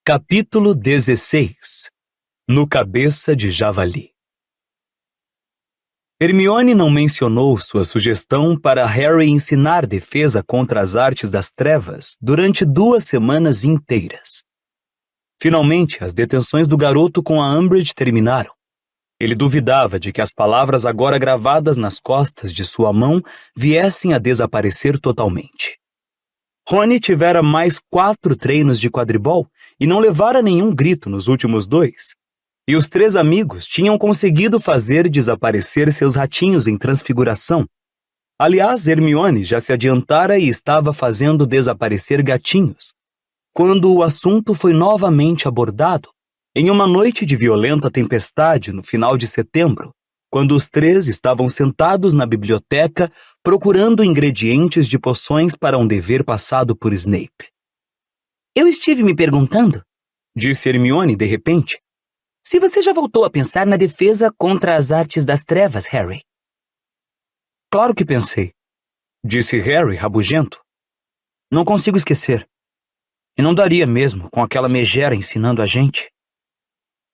Capítulo 16. No cabeça de javali. Hermione não mencionou sua sugestão para Harry ensinar defesa contra as artes das trevas durante 2 semanas inteiras. Finalmente, as detenções do garoto com a Umbridge terminaram. Ele duvidava de que as palavras agora gravadas nas costas de sua mão viessem a desaparecer totalmente. Rony tivera mais 4 treinos de quadribol e não levara nenhum grito nos últimos 2. E os 3 amigos tinham conseguido fazer desaparecer seus ratinhos em transfiguração. Aliás, Hermione já se adiantara e estava fazendo desaparecer gatinhos, quando o assunto foi novamente abordado em uma noite de violenta tempestade no final de setembro, quando os 3 estavam sentados na biblioteca procurando ingredientes de poções para um dever passado por Snape. Eu estive me perguntando, disse Hermione de repente, se você já voltou a pensar na defesa contra as artes das trevas, Harry. Claro que pensei, disse Harry rabugento. Não consigo esquecer. E não daria mesmo com aquela megera ensinando a gente.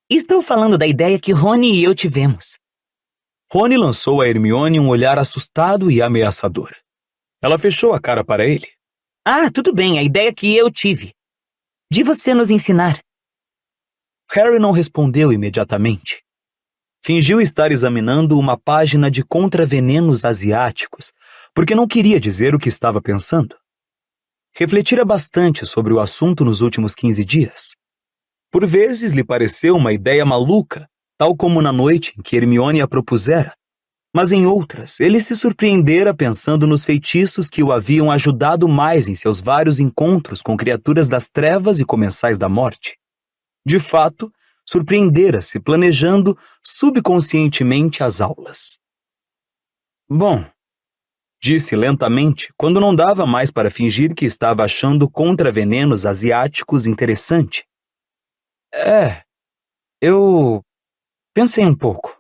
Estou falando da ideia que Rony e eu tivemos. Rony lançou a Hermione um olhar assustado e ameaçador. Ela fechou a cara para ele. Ah, tudo bem, a ideia que eu tive. De você nos ensinar. Harry não respondeu imediatamente. Fingiu estar examinando uma página de contravenenos asiáticos, porque não queria dizer o que estava pensando. Refletira bastante sobre o assunto nos últimos 15 dias. Por vezes lhe pareceu uma ideia maluca, tal como na noite em que Hermione a propusera, mas em outras ele se surpreendera pensando nos feitiços que o haviam ajudado mais em seus vários encontros com criaturas das trevas e comensais da morte. De fato, surpreendera-se planejando subconscientemente as aulas. Bom, disse lentamente, quando não dava mais para fingir que estava achando contravenenos asiáticos interessante. Eu pensei um pouco.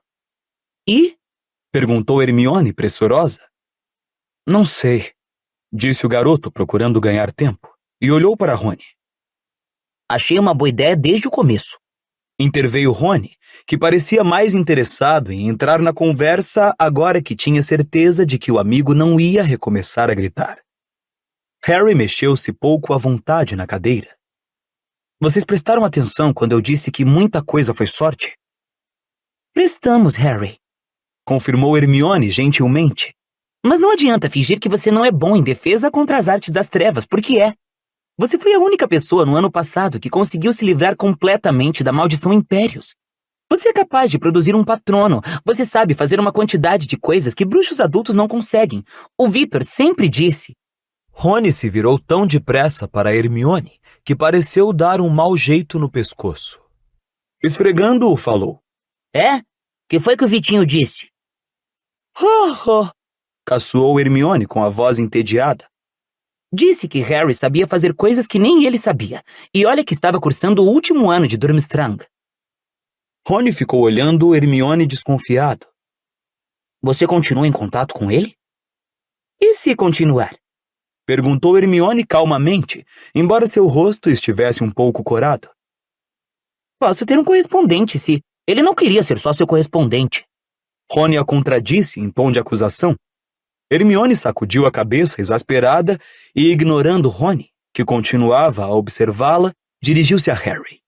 E? Perguntou Hermione pressurosa. Não sei, disse o garoto procurando ganhar tempo, e olhou para Rony. Achei uma boa ideia desde o começo. Interveio Rony, que parecia mais interessado em entrar na conversa agora que tinha certeza de que o amigo não ia recomeçar a gritar. Harry mexeu-se pouco à vontade na cadeira. Vocês prestaram atenção quando eu disse que muita coisa foi sorte? Prestamos, Harry, confirmou Hermione gentilmente. Mas não adianta fingir que você não é bom em defesa contra as artes das trevas, porque é. Você foi a única pessoa no ano passado que conseguiu se livrar completamente da maldição Impérios. Você é capaz de produzir um patrono. Você sabe fazer uma quantidade de coisas que bruxos adultos não conseguem. O Victor sempre disse. Rony se virou tão depressa para Hermione que pareceu dar um mau jeito no pescoço. Esfregando-o, falou. Que foi que o Vitinho disse? Caçoou Hermione com a voz entediada. Disse que Harry sabia fazer coisas que nem ele sabia. E olha que estava cursando o último ano de Durmstrang. Rony ficou olhando Hermione desconfiado. Você continua em contato com ele? E se continuar? Perguntou Hermione calmamente, embora seu rosto estivesse um pouco corado. Posso ter um correspondente se ele não queria ser só seu correspondente. Rony a contradisse em tom de acusação. Hermione sacudiu a cabeça exasperada e, ignorando Rony, que continuava a observá-la, dirigiu-se a Harry.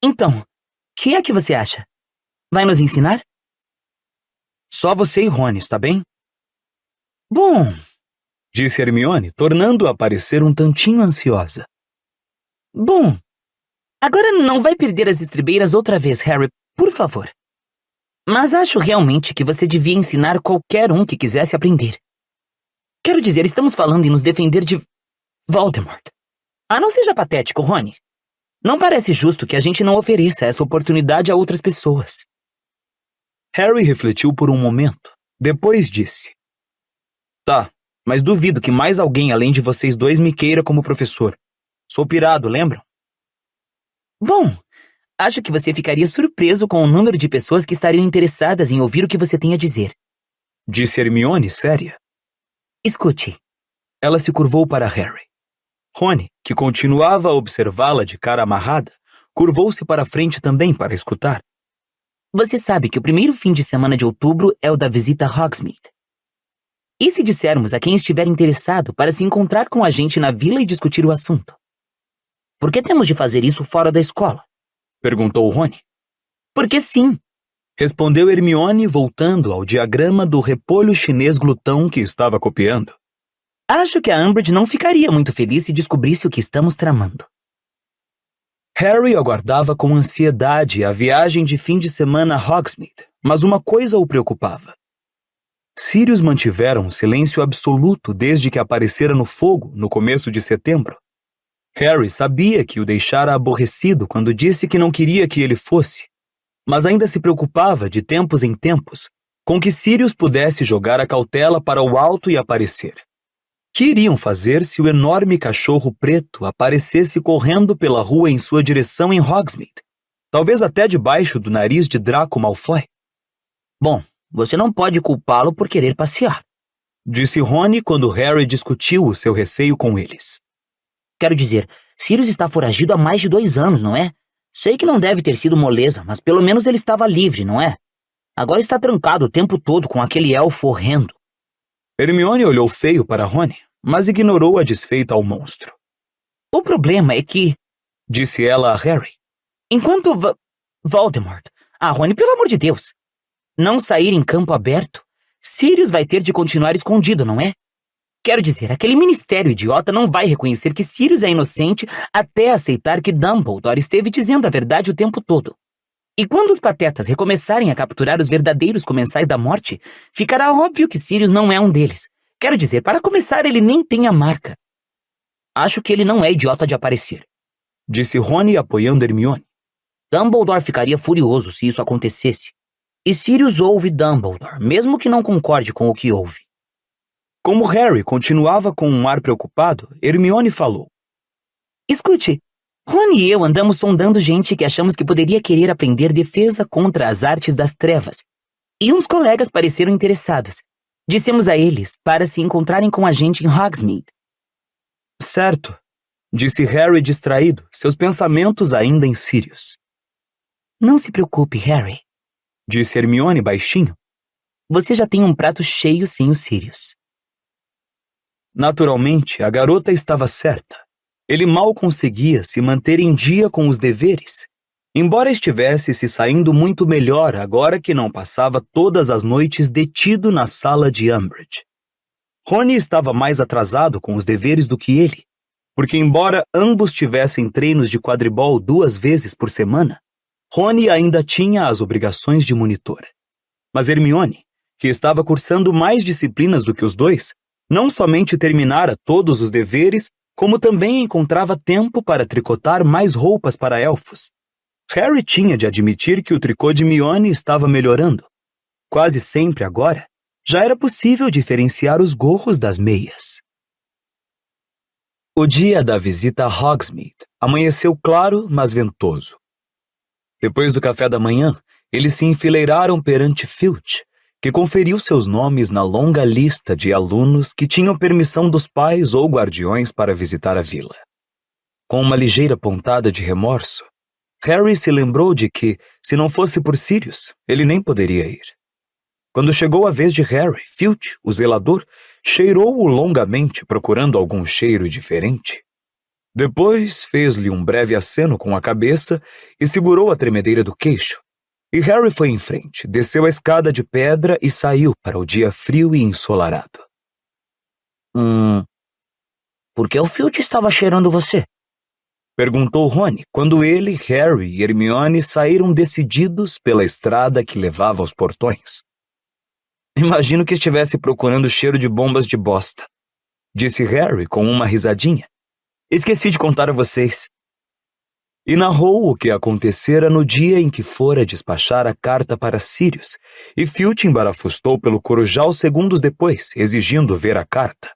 Então, que é que você acha? Vai nos ensinar? Só você e Rony, está bem? Bom, disse Hermione, tornando-a parecer um tantinho ansiosa. Bom, agora não vai perder as estribeiras outra vez, Harry, por favor. Mas acho realmente que você devia ensinar qualquer um que quisesse aprender. Quero dizer, estamos falando em nos defender de Voldemort. Ah, não seja patético, Rony. Não parece justo que a gente não ofereça essa oportunidade a outras pessoas. Harry refletiu por um momento. Depois disse. Tá, mas duvido que mais alguém além de vocês 2 me queira como professor. Sou pirado, lembram? Bom, acho que você ficaria surpreso com o número de pessoas que estariam interessadas em ouvir o que você tem a dizer. Disse Hermione séria. Escute. Ela se curvou para Harry. Rony, que continuava a observá-la de cara amarrada, curvou-se para a frente também para escutar. Você sabe que o primeiro fim de semana de outubro é o da visita a Hogsmeade. E se dissermos a quem estiver interessado para se encontrar com a gente na vila e discutir o assunto? Por que temos de fazer isso fora da escola? Perguntou Rony. Porque sim. Respondeu Hermione, voltando ao diagrama do repolho chinês glutão que estava copiando. Acho que a Umbridge não ficaria muito feliz se descobrisse o que estamos tramando. Harry aguardava com ansiedade a viagem de fim de semana a Hogsmeade, mas uma coisa o preocupava. Sirius mantivera um silêncio absoluto desde que aparecera no fogo no começo de setembro. Harry sabia que o deixara aborrecido quando disse que não queria que ele fosse, mas ainda se preocupava de tempos em tempos com que Sirius pudesse jogar a cautela para o alto e aparecer. Que iriam fazer se o enorme cachorro preto aparecesse correndo pela rua em sua direção em Hogsmeade? Talvez até debaixo do nariz de Draco Malfoy. Bom, você não pode culpá-lo por querer passear, disse Rony quando Harry discutiu o seu receio com eles. Quero dizer, Sirius está foragido há mais de 2 anos, não é? Sei que não deve ter sido moleza, mas pelo menos ele estava livre, não é? Agora está trancado o tempo todo com aquele elfo horrendo. Hermione olhou feio para Rony, mas ignorou a desfeita ao monstro. O problema é que, disse ela a Harry, enquanto Voldemort, Rony, pelo amor de Deus, não sair em campo aberto, Sirius vai ter de continuar escondido, não é? Quero dizer, aquele ministério idiota não vai reconhecer que Sirius é inocente até aceitar que Dumbledore esteve dizendo a verdade o tempo todo. E quando os patetas recomeçarem a capturar os verdadeiros comensais da morte, ficará óbvio que Sirius não é um deles. Quero dizer, para começar, ele nem tem a marca. Acho que ele não é idiota de aparecer, disse Rony apoiando Hermione. Dumbledore ficaria furioso se isso acontecesse. E Sirius ouve Dumbledore, mesmo que não concorde com o que ouve. Como Harry continuava com um ar preocupado, Hermione falou. Escute, Rony e eu andamos sondando gente que achamos que poderia querer aprender defesa contra as artes das trevas. E uns colegas pareceram interessados. Dissemos a eles para se encontrarem com a gente em Hogsmeade. Certo, disse Harry distraído, seus pensamentos ainda em Sirius. Não se preocupe, Harry, disse Hermione baixinho. Você já tem um prato cheio sem o Sirius. Naturalmente, a garota estava certa. Ele mal conseguia se manter em dia com os deveres, embora estivesse se saindo muito melhor agora que não passava todas as noites detido na sala de Umbridge. Rony estava mais atrasado com os deveres do que ele, porque embora ambos tivessem treinos de quadribol 2 vezes por semana, Rony ainda tinha as obrigações de monitor. Mas Hermione, que estava cursando mais disciplinas do que os dois, não somente terminara todos os deveres, como também encontrava tempo para tricotar mais roupas para elfos. Harry tinha de admitir que o tricô de Hermione estava melhorando. Quase sempre agora, já era possível diferenciar os gorros das meias. O dia da visita a Hogsmeade amanheceu claro, mas ventoso. Depois do café da manhã, eles se enfileiraram perante Filch, que conferiu seus nomes na longa lista de alunos que tinham permissão dos pais ou guardiões para visitar a vila. Com uma ligeira pontada de remorso, Harry se lembrou de que, se não fosse por Sirius, ele nem poderia ir. Quando chegou a vez de Harry, Filch, o zelador, cheirou-o longamente procurando algum cheiro diferente. Depois fez-lhe um breve aceno com a cabeça e segurou a tremedeira do queixo. E Harry foi em frente, desceu a escada de pedra e saiu para o dia frio e ensolarado. Por que o Filch estava cheirando você? Perguntou Rony, quando ele, Harry e Hermione saíram decididos pela estrada que levava aos portões. Imagino que estivesse procurando cheiro de bombas de bosta, disse Harry com uma risadinha. Esqueci de contar a vocês. E narrou o que acontecera no dia em que fora despachar a carta para Sirius, e Filch embarafustou pelo corujal segundos depois, exigindo ver a carta.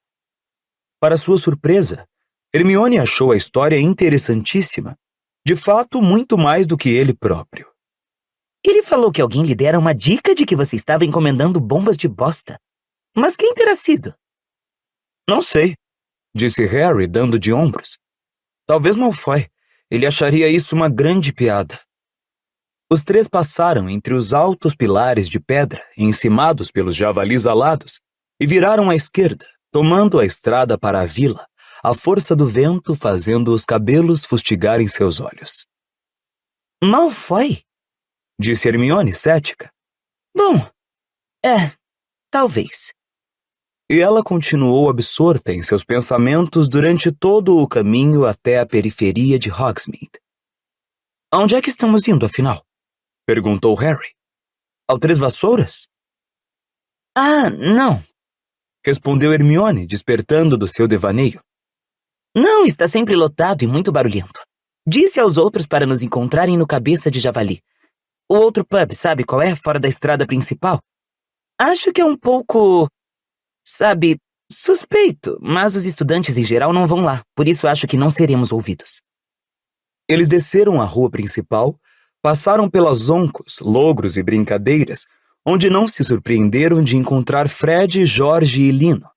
Para sua surpresa, Hermione achou a história interessantíssima, de fato muito mais do que ele próprio. Ele falou que alguém lhe dera uma dica de que você estava encomendando bombas de bosta. Mas quem terá sido? Não sei. disse Harry, dando de ombros. Talvez Malfoy. Ele acharia isso uma grande piada. Os três passaram entre os altos pilares de pedra, encimados pelos javalis alados, e viraram à esquerda, tomando a estrada para a vila, a força do vento fazendo os cabelos fustigarem seus olhos. Malfoy? Disse Hermione, cética. Bom, talvez. E ela continuou absorta em seus pensamentos durante todo o caminho até a periferia de Hogsmeade. Onde é que estamos indo, afinal? Perguntou Harry. Ao Três Vassouras? Ah, não. Respondeu Hermione, despertando do seu devaneio. Não, está sempre lotado e muito barulhento. Disse aos outros para nos encontrarem no Cabeça de Javali. O outro pub, sabe qual é? Fora da estrada principal. Acho que é um pouco... sabe, suspeito, mas os estudantes em geral não vão lá, por isso acho que não seremos ouvidos. Eles desceram a rua principal, passaram pelas zoncos, logros e brincadeiras, onde não se surpreenderam de encontrar Fred, Jorge e Lino.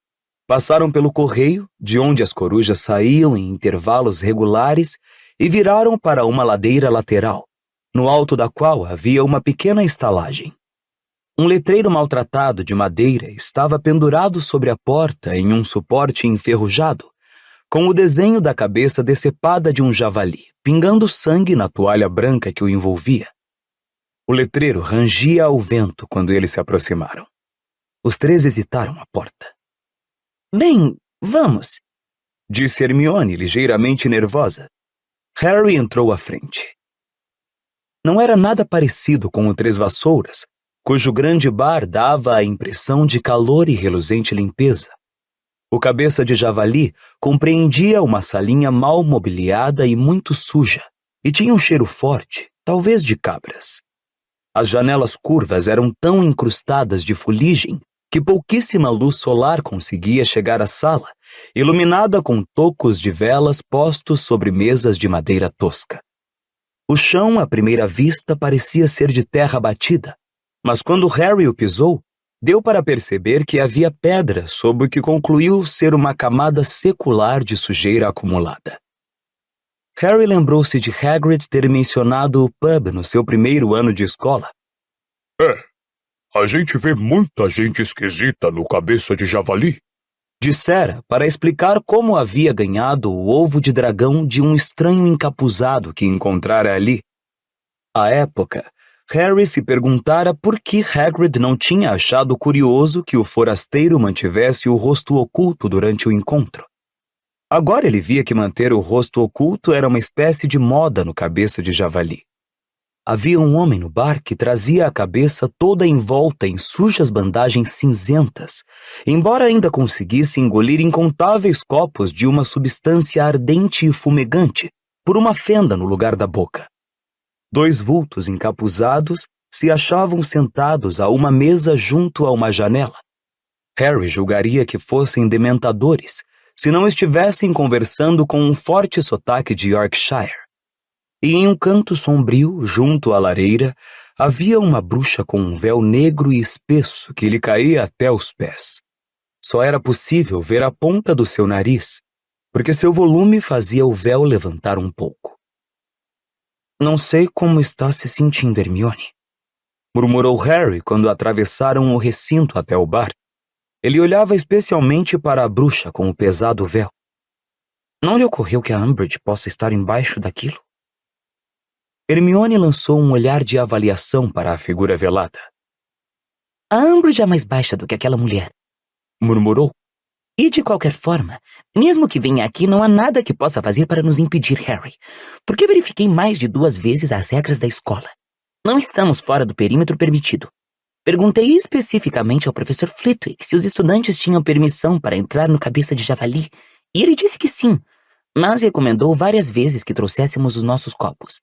Passaram pelo correio, de onde as corujas saíam em intervalos regulares, e viraram para uma ladeira lateral, no alto da qual havia uma pequena estalagem. Um letreiro maltratado de madeira estava pendurado sobre a porta em um suporte enferrujado, com o desenho da cabeça decepada de um javali, pingando sangue na toalha branca que o envolvia. O letreiro rangia ao vento quando eles se aproximaram. Os três hesitaram à porta. Bem, vamos, disse Hermione, ligeiramente nervosa. Harry entrou à frente. Não era nada parecido com o Três Vassouras, cujo grande bar dava a impressão de calor e reluzente limpeza. O Cabeça de Javali compreendia uma salinha mal mobiliada e muito suja, e tinha um cheiro forte, talvez de cabras. As janelas curvas eram tão incrustadas de fuligem que pouquíssima luz solar conseguia chegar à sala, iluminada com tocos de velas postos sobre mesas de madeira tosca. O chão, à primeira vista, parecia ser de terra batida, mas quando Harry o pisou, deu para perceber que havia pedra sob o que concluiu ser uma camada secular de sujeira acumulada. Harry lembrou-se de Hagrid ter mencionado o pub no seu primeiro ano de escola. A gente vê muita gente esquisita no Cabeça de Javali, dissera para explicar como havia ganhado o ovo de dragão de um estranho encapuzado que encontrara ali. À época, Harry se perguntara por que Hagrid não tinha achado curioso que o forasteiro mantivesse o rosto oculto durante o encontro. Agora ele via que manter o rosto oculto era uma espécie de moda no Cabeça de Javali. Havia um homem no bar que trazia a cabeça toda envolta em sujas bandagens cinzentas, embora ainda conseguisse engolir incontáveis copos de uma substância ardente e fumegante por uma fenda no lugar da boca. Dois vultos encapuzados se achavam sentados a uma mesa junto a uma janela. Harry julgaria que fossem dementadores, se não estivessem conversando com um forte sotaque de Yorkshire. E em um canto sombrio, junto à lareira, havia uma bruxa com um véu negro e espesso que lhe caía até os pés. Só era possível ver a ponta do seu nariz, porque seu volume fazia o véu levantar um pouco. Não sei como está se sentindo, Hermione, murmurou Harry quando atravessaram o recinto até o bar. Ele olhava especialmente para a bruxa com o pesado véu. Não lhe ocorreu que a Umbridge possa estar embaixo daquilo? Hermione lançou um olhar de avaliação para a figura velada. A Umbridge é mais baixa do que aquela mulher, murmurou. E de qualquer forma, mesmo que venha aqui, não há nada que possa fazer para nos impedir, Harry, porque verifiquei mais de 2 vezes as regras da escola. Não estamos fora do perímetro permitido. Perguntei especificamente ao professor Flitwick se os estudantes tinham permissão para entrar no Cabeça de Javali, e ele disse que sim, mas recomendou várias vezes que trouxéssemos os nossos copos.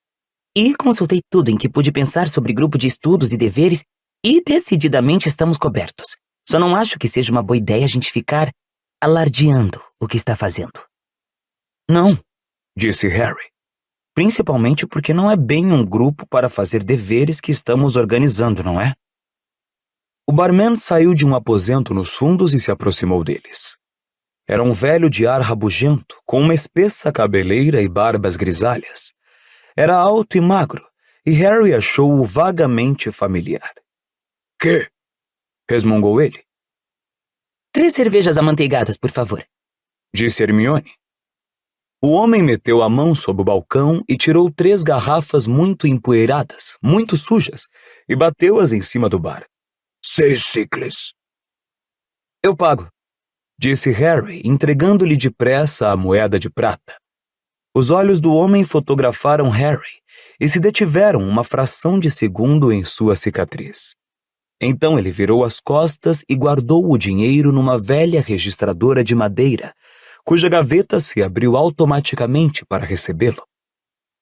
E consultei tudo em que pude pensar sobre grupo de estudos e deveres, e decididamente estamos cobertos. Só não acho que seja uma boa ideia a gente ficar alardeando o que está fazendo. Não, disse Harry. Principalmente porque não é bem um grupo para fazer deveres que estamos organizando, não é? O barman saiu de um aposento nos fundos e se aproximou deles. Era um velho de ar rabugento, com uma espessa cabeleira e barbas grisalhas. Era alto e magro, e Harry achou-o vagamente familiar. Que? Resmungou ele. 3 cervejas amanteigadas, por favor. Disse Hermione. O homem meteu a mão sob o balcão e tirou 3 garrafas muito empoeiradas, muito sujas, e bateu-as em cima do bar. 6 sicles. Eu pago, disse Harry, entregando-lhe depressa a moeda de prata. Os olhos do homem fotografaram Harry e se detiveram uma fração de segundo em sua cicatriz. Então ele virou as costas e guardou o dinheiro numa velha registradora de madeira, cuja gaveta se abriu automaticamente para recebê-lo.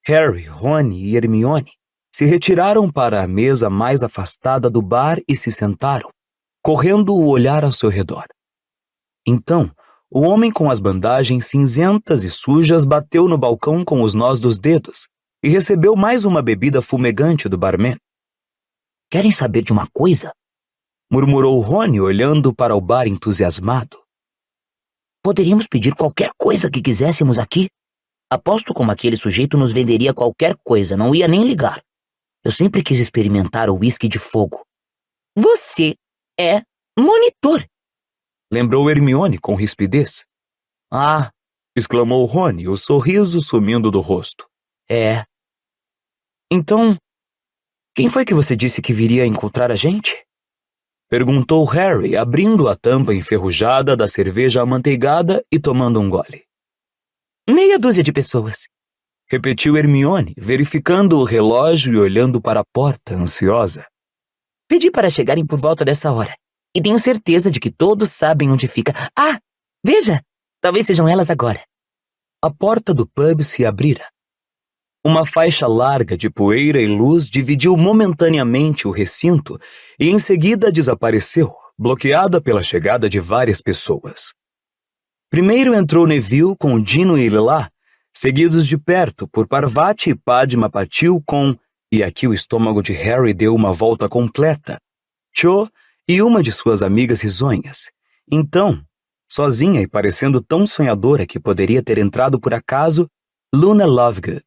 Harry, Rony e Hermione se retiraram para a mesa mais afastada do bar e se sentaram, correndo o olhar ao seu redor. Então, o homem com as bandagens cinzentas e sujas bateu no balcão com os nós dos dedos e recebeu mais uma bebida fumegante do barman. Querem saber de uma coisa? Murmurou Rony olhando para o bar entusiasmado. Poderíamos pedir qualquer coisa que quiséssemos aqui? Aposto como aquele sujeito nos venderia qualquer coisa, não ia nem ligar. Eu sempre quis experimentar o uísque de fogo. Você é monitor. Lembrou Hermione com rispidez. Ah, Exclamou Rony, o sorriso sumindo do rosto. é. Então, quem foi que você disse que viria encontrar a gente? Perguntou Harry, abrindo a tampa enferrujada da cerveja amanteigada e tomando um gole. 30 de pessoas. Repetiu Hermione, verificando o relógio e olhando para a porta, ansiosa. Pedi para chegarem por volta dessa hora. E tenho certeza de que todos sabem onde fica. Ah, veja! Talvez sejam elas agora. A porta do pub se abrira. Uma faixa larga de poeira e luz dividiu momentaneamente o recinto e em seguida desapareceu, bloqueada pela chegada de várias pessoas. Primeiro entrou Neville com Dino e Lilá, seguidos de perto por Parvati e Padma Patil com, e aqui o estômago de Harry deu uma volta completa, Cho e uma de suas amigas risonhas. Então, sozinha e parecendo tão sonhadora que poderia ter entrado por acaso, Luna Lovegood.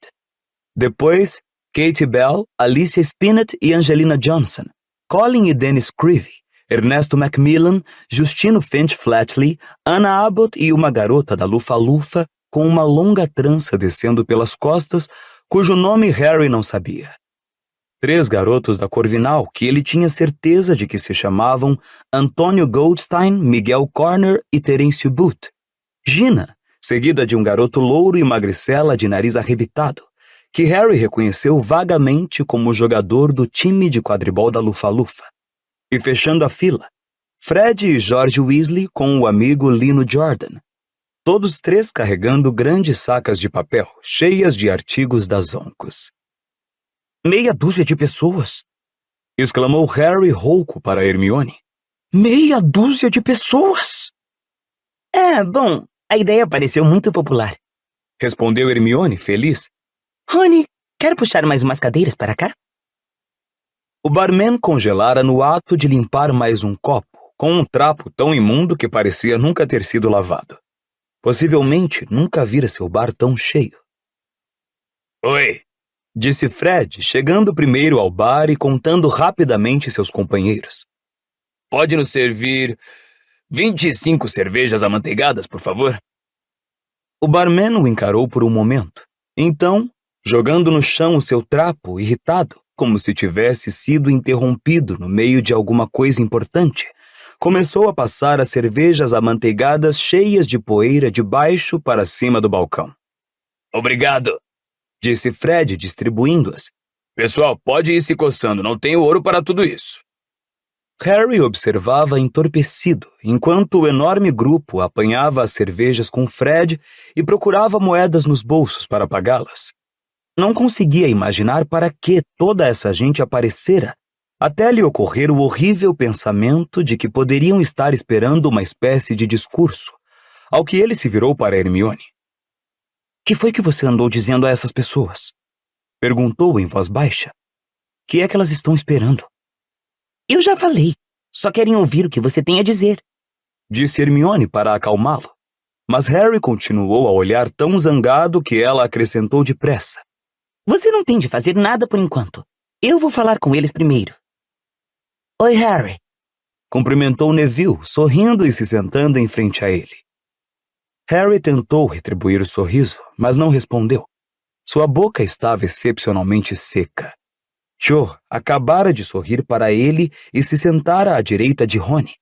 Depois, Katie Bell, Alicia Spinnet e Angelina Johnson, Colin e Dennis Creevy, Ernesto Macmillan, Justino Finch Flatley, Anna Abbott e uma garota da Lufa-Lufa com uma longa trança descendo pelas costas, cujo nome Harry não sabia. 3 garotos da Corvinal que ele tinha certeza de que se chamavam Antônio Goldstein, Miguel Corner e Terêncio Booth. Gina, seguida de um garoto louro e magricela de nariz arrebitado, que Harry reconheceu vagamente como jogador do time de quadribol da Lufa-Lufa. E fechando a fila, Fred e George Weasley com o amigo Lino Jordan, todos 3 carregando grandes sacas de papel, cheias de artigos da Zoncos. 30 de pessoas? Exclamou Harry rouco para Hermione. 30 de pessoas? Bom, a ideia pareceu muito popular. Respondeu Hermione, feliz. Rony, quer puxar mais umas cadeiras para cá? O barman congelara no ato de limpar mais um copo, com um trapo tão imundo que parecia nunca ter sido lavado. Possivelmente nunca vira seu bar tão cheio. Oi. Disse Fred, chegando primeiro ao bar e contando rapidamente seus companheiros. Pode nos servir 25 cervejas amanteigadas, por favor? O barman o encarou por um momento. Então, jogando no chão o seu trapo, irritado, como se tivesse sido interrompido no meio de alguma coisa importante, começou a passar as cervejas amanteigadas cheias de poeira de baixo para cima do balcão. Obrigado, disse Fred, distribuindo-as. Pessoal, pode ir se coçando, não tenho ouro para tudo isso. Harry observava entorpecido, enquanto o enorme grupo apanhava as cervejas com Fred e procurava moedas nos bolsos para pagá-las. Não conseguia imaginar para que toda essa gente aparecera, até lhe ocorrer o horrível pensamento de que poderiam estar esperando uma espécie de discurso, ao que ele se virou para Hermione. Que foi que você andou dizendo a essas pessoas? Perguntou em voz baixa. Que é que elas estão esperando? Eu já falei. Só querem ouvir o que você tem a dizer. Disse Hermione para acalmá-lo. Mas Harry continuou a olhar tão zangado que ela acrescentou depressa. Você não tem de fazer nada por enquanto. Eu vou falar com eles primeiro. Oi, Harry. Cumprimentou Neville, sorrindo e se sentando em frente a ele. Harry tentou retribuir o sorriso, mas não respondeu. Sua boca estava excepcionalmente seca. Cho acabara de sorrir para ele e se sentara à direita de Rony.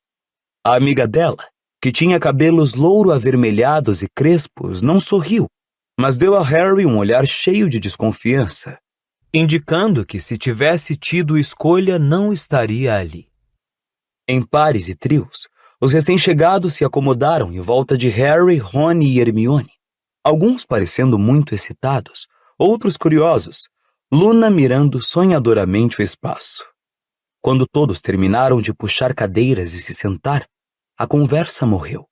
A amiga dela, que tinha cabelos louro-avermelhados e crespos, não sorriu, mas deu a Harry um olhar cheio de desconfiança, indicando que se tivesse tido escolha não estaria ali. Em pares e trios, os recém-chegados se acomodaram em volta de Harry, Rony e Hermione, alguns parecendo muito excitados, outros curiosos, Luna mirando sonhadoramente o espaço. Quando todos terminaram de puxar cadeiras e se sentar, a conversa morreu.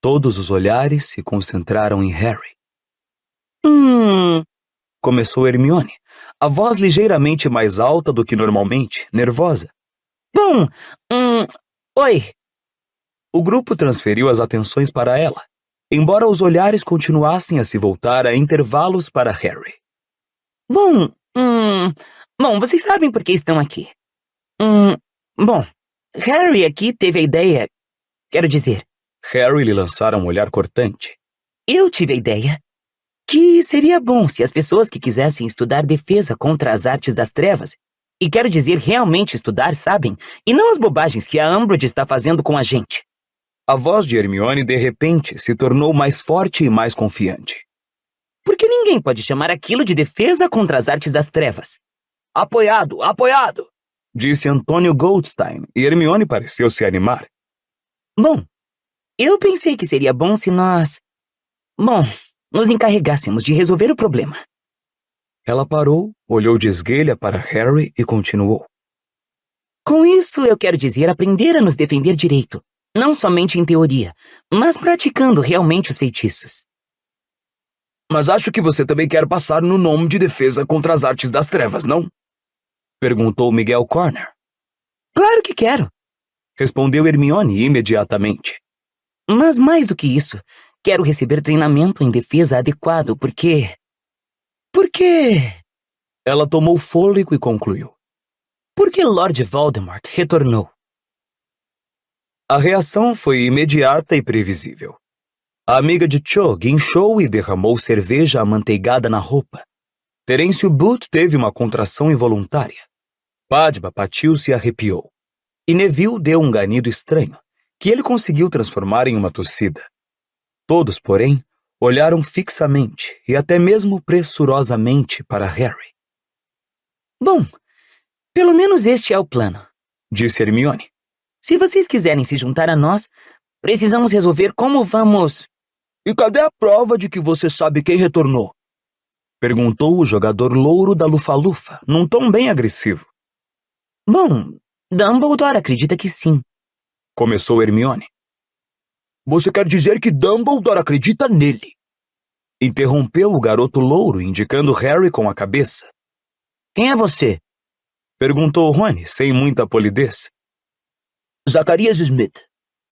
Todos os olhares se concentraram em Harry. Começou Hermione, a voz ligeiramente mais alta do que normalmente, nervosa. Bom, oi. O grupo transferiu as atenções para ela, embora os olhares continuassem a se voltar a intervalos para Harry. Bom, vocês sabem por que estão aqui. Bom, Harry aqui teve a ideia... Quero dizer... Harry lhe lançara um olhar cortante. Eu tive a ideia que seria bom se as pessoas que quisessem estudar defesa contra as artes das trevas, e quero dizer realmente estudar, sabem, e não as bobagens que a Umbridge está fazendo com a gente. A voz de Hermione, de repente, se tornou mais forte e mais confiante. Porque ninguém pode chamar aquilo de defesa contra as artes das trevas. Apoiado, apoiado! Disse Antônio Goldstein, e Hermione pareceu se animar. Bom, eu pensei que seria bom se nós... nos encarregássemos de resolver o problema. Ela parou, olhou de esguelha para Harry e continuou. Com isso, eu quero dizer aprender a nos defender direito, não somente em teoria, mas praticando realmente os feitiços. Mas acho que você também quer passar no nome de defesa contra as artes das trevas, não? Perguntou Miguel Corner. Claro que quero. Respondeu Hermione imediatamente. Mas mais do que isso, quero receber treinamento em defesa adequado, porque... Ela tomou fôlego e concluiu. Porque Lord Voldemort retornou. A reação foi imediata e previsível. A amiga de Cho guinchou e derramou cerveja amanteigada na roupa. Terêncio Booth teve uma contração involuntária. Padma patiu-se e arrepiou. E Neville deu um ganido estranho, que ele conseguiu transformar em uma tossida. Todos, porém, olharam fixamente e até mesmo pressurosamente para Harry. Bom, pelo menos este é o plano, disse Hermione. Se vocês quiserem se juntar a nós, precisamos resolver como vamos... E cadê a prova de que você sabe quem retornou? Perguntou o jogador louro da Lufa-Lufa, num tom bem agressivo. Bom, Dumbledore acredita que sim. Começou Hermione. Você quer dizer que Dumbledore acredita nele? Interrompeu o garoto louro, indicando Harry com a cabeça. Quem é você? Perguntou Rony, sem muita polidez. Zacarias Smith.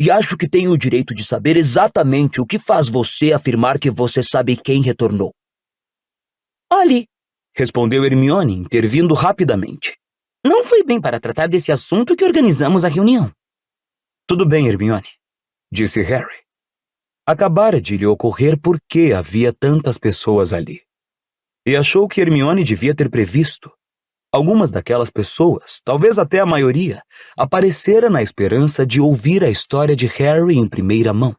E acho que tenho o direito de saber exatamente o que faz você afirmar que você sabe quem retornou. Olhe, respondeu Hermione, intervindo rapidamente. Não foi bem para tratar desse assunto que organizamos a reunião. Tudo bem, Hermione, disse Harry. Acabara de lhe ocorrer por que havia tantas pessoas ali. E achou que Hermione devia ter previsto. Algumas daquelas pessoas, talvez até a maioria, aparecera na esperança de ouvir a história de Harry em primeira mão.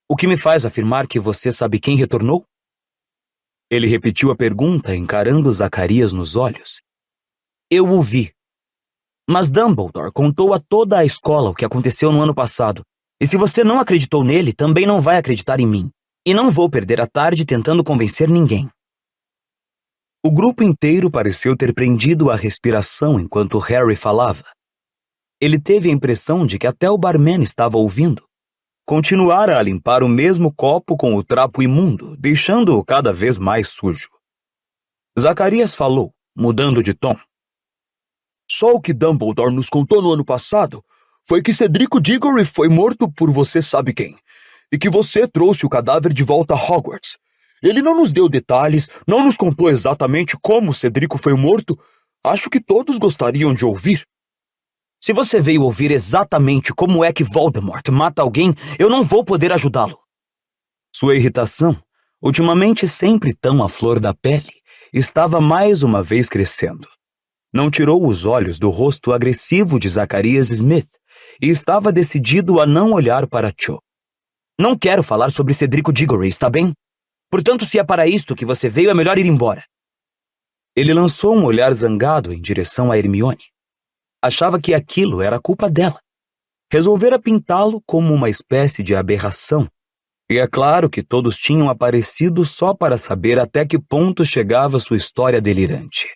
O que me faz afirmar que você sabe quem retornou? Ele repetiu a pergunta, encarando Zacarias nos olhos. Eu o vi. Mas Dumbledore contou a toda a escola o que aconteceu no ano passado. E se você não acreditou nele, também não vai acreditar em mim. E não vou perder a tarde tentando convencer ninguém. O grupo inteiro pareceu ter prendido a respiração enquanto Harry falava. Ele teve a impressão de que até o barman estava ouvindo. Continuara a limpar o mesmo copo com o trapo imundo, deixando-o cada vez mais sujo. Zacarias falou, mudando de tom. Só o que Dumbledore nos contou no ano passado foi que Cedrico Diggory foi morto por você sabe quem. e que você trouxe o cadáver de volta a Hogwarts. Ele não nos deu detalhes, não nos contou exatamente como Cedrico foi morto. Acho que todos gostariam de ouvir. Se você veio ouvir exatamente como é que Voldemort mata alguém, eu não vou poder ajudá-lo. Sua irritação, ultimamente sempre tão à flor da pele, estava mais uma vez crescendo. Não tirou os olhos do rosto agressivo de Zacarias Smith e estava decidido a não olhar para Cho. Não quero falar sobre Cedrico Diggory, está bem? Portanto, se é para isto que você veio, é melhor ir embora. Ele lançou um olhar zangado em direção a Hermione. Achava que aquilo era culpa dela. Resolvera pintá-lo como uma espécie de aberração. E é claro que todos tinham aparecido só para saber até que ponto chegava sua história delirante.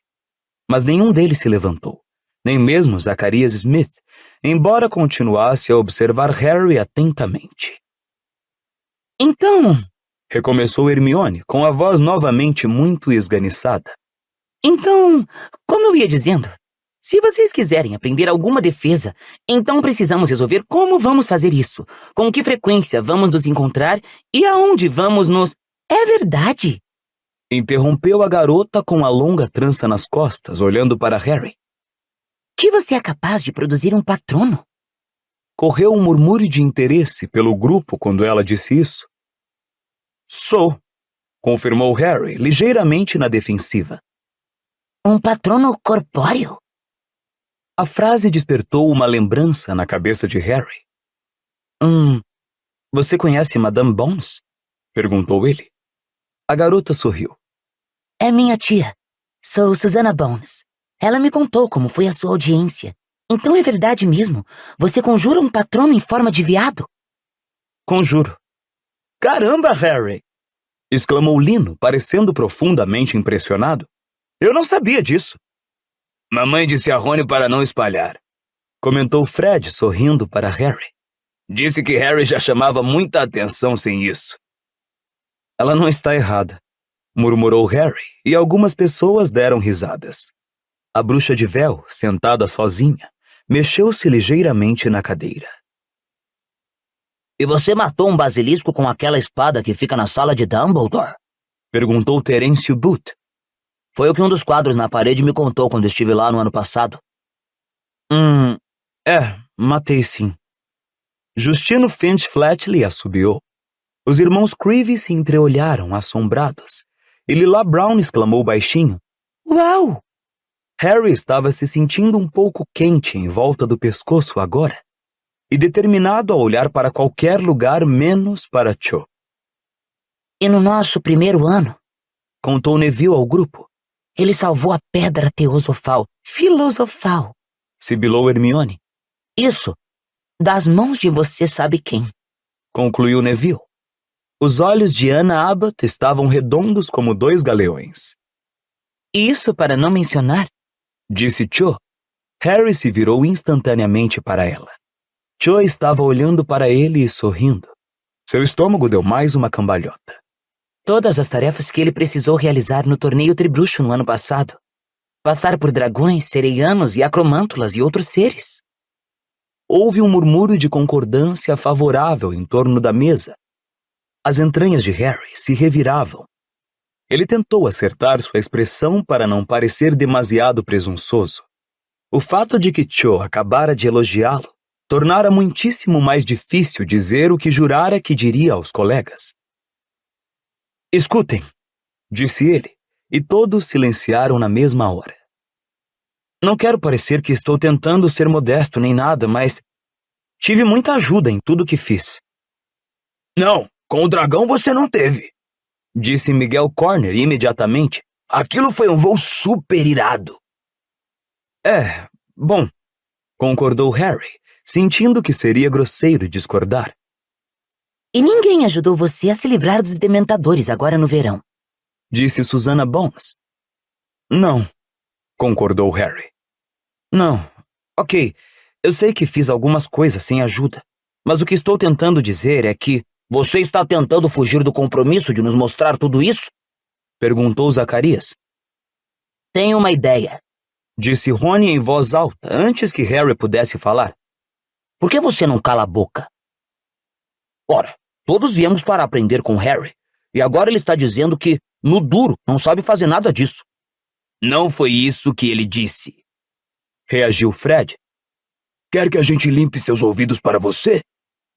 Mas nenhum deles se levantou, nem mesmo Zacarias Smith, embora continuasse a observar Harry atentamente. Então, Recomeçou Hermione, com a voz novamente muito esganiçada. Então, como eu ia dizendo, se vocês quiserem aprender alguma defesa, então precisamos resolver como vamos fazer isso, com que frequência vamos nos encontrar e aonde vamos nos... É verdade! Interrompeu a garota com a longa trança nas costas, olhando para Harry. Que você é capaz de produzir um patrono? Correu um murmúrio de interesse pelo grupo quando ela disse isso. Sou, confirmou Harry, ligeiramente na defensiva. Um patrono corpóreo? A frase despertou uma lembrança na cabeça de Harry. Você conhece Madame Bones? Perguntou ele. A garota sorriu. É minha tia. Sou Susana Bones. Ela me contou como foi a sua audiência. Então é verdade mesmo? Você conjura um patrono em forma de veado? Conjuro. Caramba, Harry! Exclamou Lino, parecendo profundamente impressionado. Eu não sabia disso. Mamãe disse a Rony para não espalhar. Comentou Fred, sorrindo para Harry. Disse que Harry já chamava muita atenção sem isso. Ela não está errada, murmurou Harry, e algumas pessoas deram risadas. A bruxa de véu, sentada sozinha, mexeu-se ligeiramente na cadeira. E você matou um basilisco com aquela espada que fica na sala de Dumbledore? Perguntou Terêncio Booth. Foi o que um dos quadros na parede me contou quando estive lá no ano passado. Matei sim. Justino Finch Flatley assobiou. Os irmãos Creevy se entreolharam assombrados, e Lila Brown exclamou baixinho. Uau! Harry estava se sentindo um pouco quente em volta do pescoço agora, e determinado a olhar para qualquer lugar menos para Cho. E no nosso primeiro ano, Contou Neville ao grupo. ele salvou a pedra filosofal. Sibilou Hermione. Isso, das mãos de você sabe quem. Concluiu Neville. Os olhos de Anna Abbott estavam redondos como 2 galeões. Isso para não mencionar. Disse Cho. Harry se virou instantaneamente para ela. Cho estava olhando para ele e sorrindo. Seu estômago deu mais uma cambalhota. Todas as tarefas que ele precisou realizar no torneio tribruxo no ano passado. Passar por dragões, sereianos e acromântulas e outros seres. Houve um murmúrio de concordância favorável em torno da mesa. As entranhas de Harry se reviravam. Ele tentou acertar sua expressão para não parecer demasiado presunçoso. O fato de que Cho acabara de elogiá-lo tornara muitíssimo mais difícil dizer o que jurara que diria aos colegas. Escutem, disse ele, e todos silenciaram na mesma hora. Não quero parecer que estou tentando ser modesto nem nada, mas tive muita ajuda em tudo que fiz. Não, com o dragão você não teve, disse Miguel Corner imediatamente. Aquilo foi um voo super irado. Bom, concordou Harry, sentindo que seria grosseiro discordar. E ninguém ajudou você a se livrar dos dementadores agora no verão. Disse Susana Bones. Não, concordou Harry. Não, ok, eu sei que fiz algumas coisas sem ajuda, mas o que estou tentando dizer é que... Você está tentando fugir do compromisso de nos mostrar tudo isso? Perguntou Zacarias. Tenho uma ideia. Disse Rony em voz alta, antes que Harry pudesse falar. Por que você não cala a boca? Ora, Todos viemos para aprender com Harry. E agora ele está dizendo que, no duro, não sabe fazer nada disso. Não foi isso que ele disse. Reagiu Fred. Quer que a gente limpe seus ouvidos para você?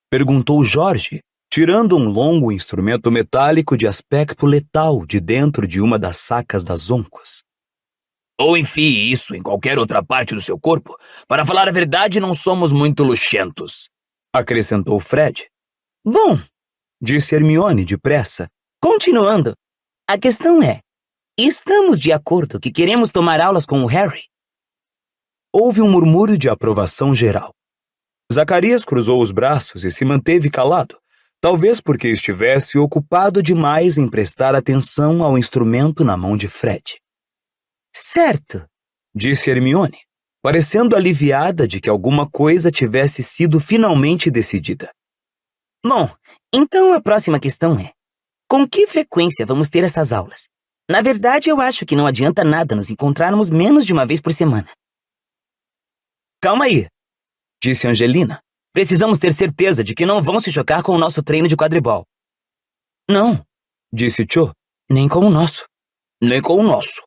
Perguntou George, tirando um longo instrumento metálico de aspecto letal de dentro de uma das sacas das oncos. Ou enfie isso em qualquer outra parte do seu corpo. Para falar a verdade, não somos muito luxentos, acrescentou Fred. Bom, Disse Hermione depressa. continuando. A questão é, estamos de acordo que queremos tomar aulas com o Harry? Houve um murmúrio de aprovação geral. Zacarias cruzou os braços e se manteve calado, talvez porque estivesse ocupado demais em prestar atenção ao instrumento na mão de Fred. Certo. Disse Hermione, parecendo aliviada de que alguma coisa tivesse sido finalmente decidida. Bom, então a próxima questão é, com que frequência vamos ter essas aulas? Na verdade, eu acho que não adianta nada nos encontrarmos menos de uma vez por semana. Calma aí, disse Angelina. Precisamos ter certeza de que não vão se chocar com o nosso treino de quadribol. Não, Disse Cho. nem com o nosso. Nem com o nosso,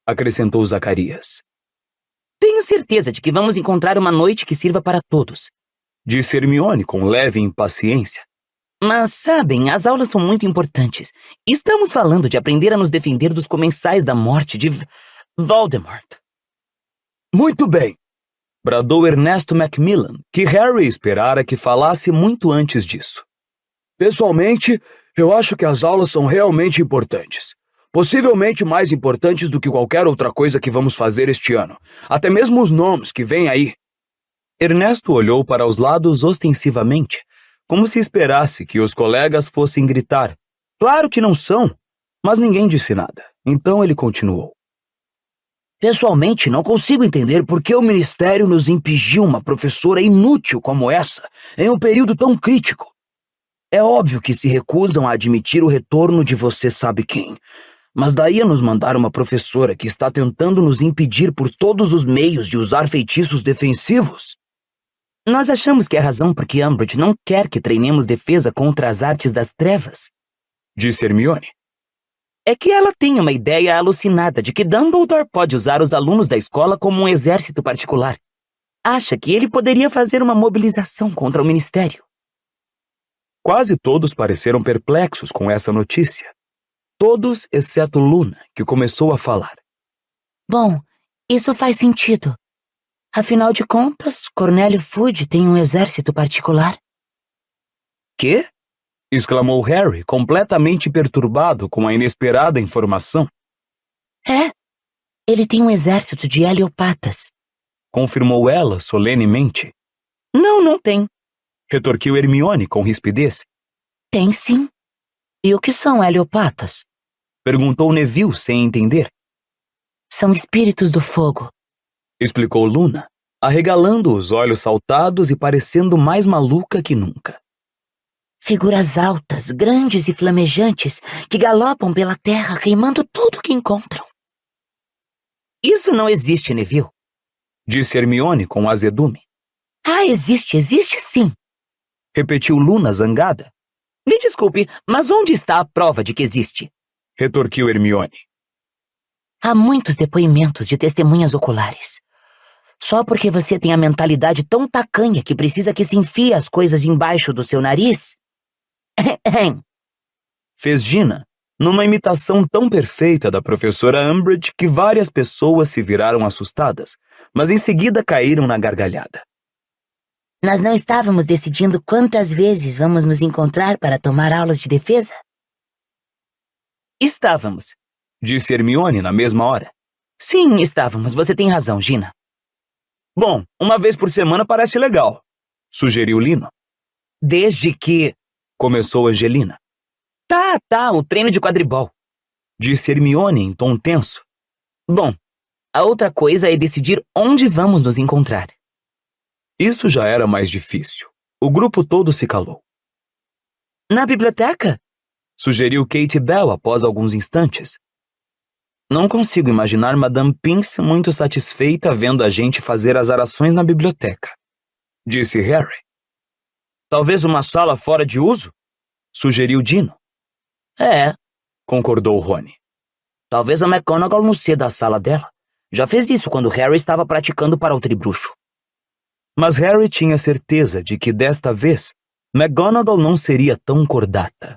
acrescentou Zacarias. Tenho certeza de que vamos encontrar uma noite que sirva para todos. Disse Hermione com leve impaciência. Mas, sabem, as aulas são muito importantes. Estamos falando de aprender a nos defender dos comensais da morte de Voldemort. Muito bem, bradou Ernesto Macmillan, que Harry esperara que falasse muito antes disso. Pessoalmente, eu acho que as aulas são realmente importantes. Possivelmente mais importantes do que qualquer outra coisa que vamos fazer este ano. Até mesmo os nomes que vêm aí. Ernesto olhou para os lados ostensivamente, como se esperasse que os colegas fossem gritar. Claro que não são, mas ninguém disse nada. Então ele continuou. Pessoalmente, não consigo entender por que o Ministério nos impingiu uma professora inútil como essa em um período tão crítico. É óbvio que se recusam a admitir o retorno de você sabe quem, mas daí a nos mandar uma professora que está tentando nos impedir por todos os meios de usar feitiços defensivos? Nós achamos que a razão por que Umbridge não quer que treinemos defesa contra as artes das trevas Disse Hermione. é que ela tem uma ideia alucinada de que Dumbledore pode usar os alunos da escola como um exército particular. Acha que ele poderia fazer uma mobilização contra o Ministério. Quase todos pareceram perplexos com essa notícia. Todos exceto Luna, que começou a falar. Bom, isso faz sentido. Afinal de contas, Cornélio Fudge tem um exército particular. Quê? Exclamou Harry, completamente perturbado com a inesperada informação. É, ele tem um exército de heliopatas. Confirmou ela solenemente. Não tem. Retorquiu Hermione com rispidez. Tem sim. E o que são heliopatas? Perguntou Neville sem entender. São espíritos do fogo. Explicou Luna, arregalando os olhos saltados e parecendo mais maluca que nunca. Figuras altas, grandes e flamejantes que galopam pela terra queimando tudo que encontram. Isso não existe, Neville. Disse Hermione com azedume. Ah, existe sim. Repetiu Luna zangada. Me desculpe, mas onde está a prova de que existe? Retorquiu Hermione. Há muitos depoimentos de testemunhas oculares. Só porque você tem a mentalidade tão tacanha que precisa que se enfie as coisas embaixo do seu nariz? Fez Gina, numa imitação tão perfeita da professora Umbridge que várias pessoas se viraram assustadas, mas em seguida caíram na gargalhada. Nós não estávamos decidindo quantas vezes vamos nos encontrar para tomar aulas de defesa? Estávamos. Disse Hermione na mesma hora. Sim, estávamos. Você tem razão, Gina. Bom, uma vez por semana parece legal, sugeriu Lino. Desde que... Começou Angelina. Tá, o treino de quadribol. Disse Hermione em tom tenso. Bom, a outra coisa é decidir onde vamos nos encontrar. Isso já era mais difícil. O grupo todo se calou. Na biblioteca? Sugeriu Katie Bell após alguns instantes. Não consigo imaginar Madame Pince muito satisfeita vendo a gente fazer as arações na biblioteca, disse Harry. Talvez uma sala fora de uso? sugeriu Dino. É, Concordou Rony. talvez a McGonagall não ceda a sala dela. Já fez isso quando Harry estava praticando para o tribruxo. Mas Harry tinha certeza de que desta vez McGonagall não seria tão cordata.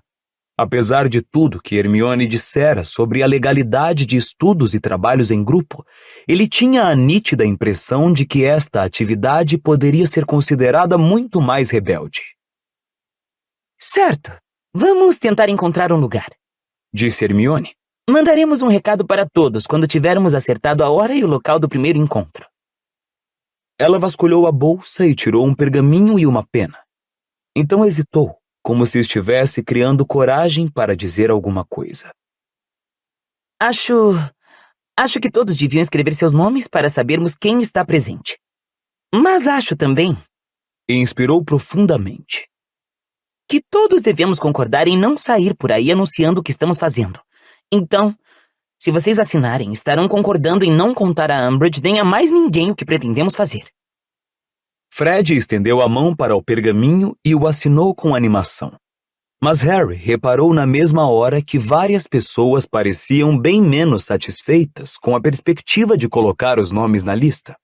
Apesar de tudo que Hermione dissera sobre a legalidade de estudos e trabalhos em grupo, ele tinha a nítida impressão de que esta atividade poderia ser considerada muito mais rebelde. Certo. Vamos tentar encontrar um lugar. Disse Hermione. Mandaremos um recado para todos quando tivermos acertado a hora e o local do primeiro encontro. Ela vasculhou a bolsa e tirou um pergaminho e uma pena. Então hesitou, como se estivesse criando coragem para dizer alguma coisa. Acho que todos deviam escrever seus nomes para sabermos quem está presente. Mas acho também E inspirou profundamente. que todos devemos concordar em não sair por aí anunciando o que estamos fazendo. Então, se vocês assinarem, estarão concordando em não contar a Umbridge nem a mais ninguém o que pretendemos fazer. Fred estendeu a mão para o pergaminho e o assinou com animação. Mas Harry reparou na mesma hora que várias pessoas pareciam bem menos satisfeitas com a perspectiva de colocar os nomes na lista.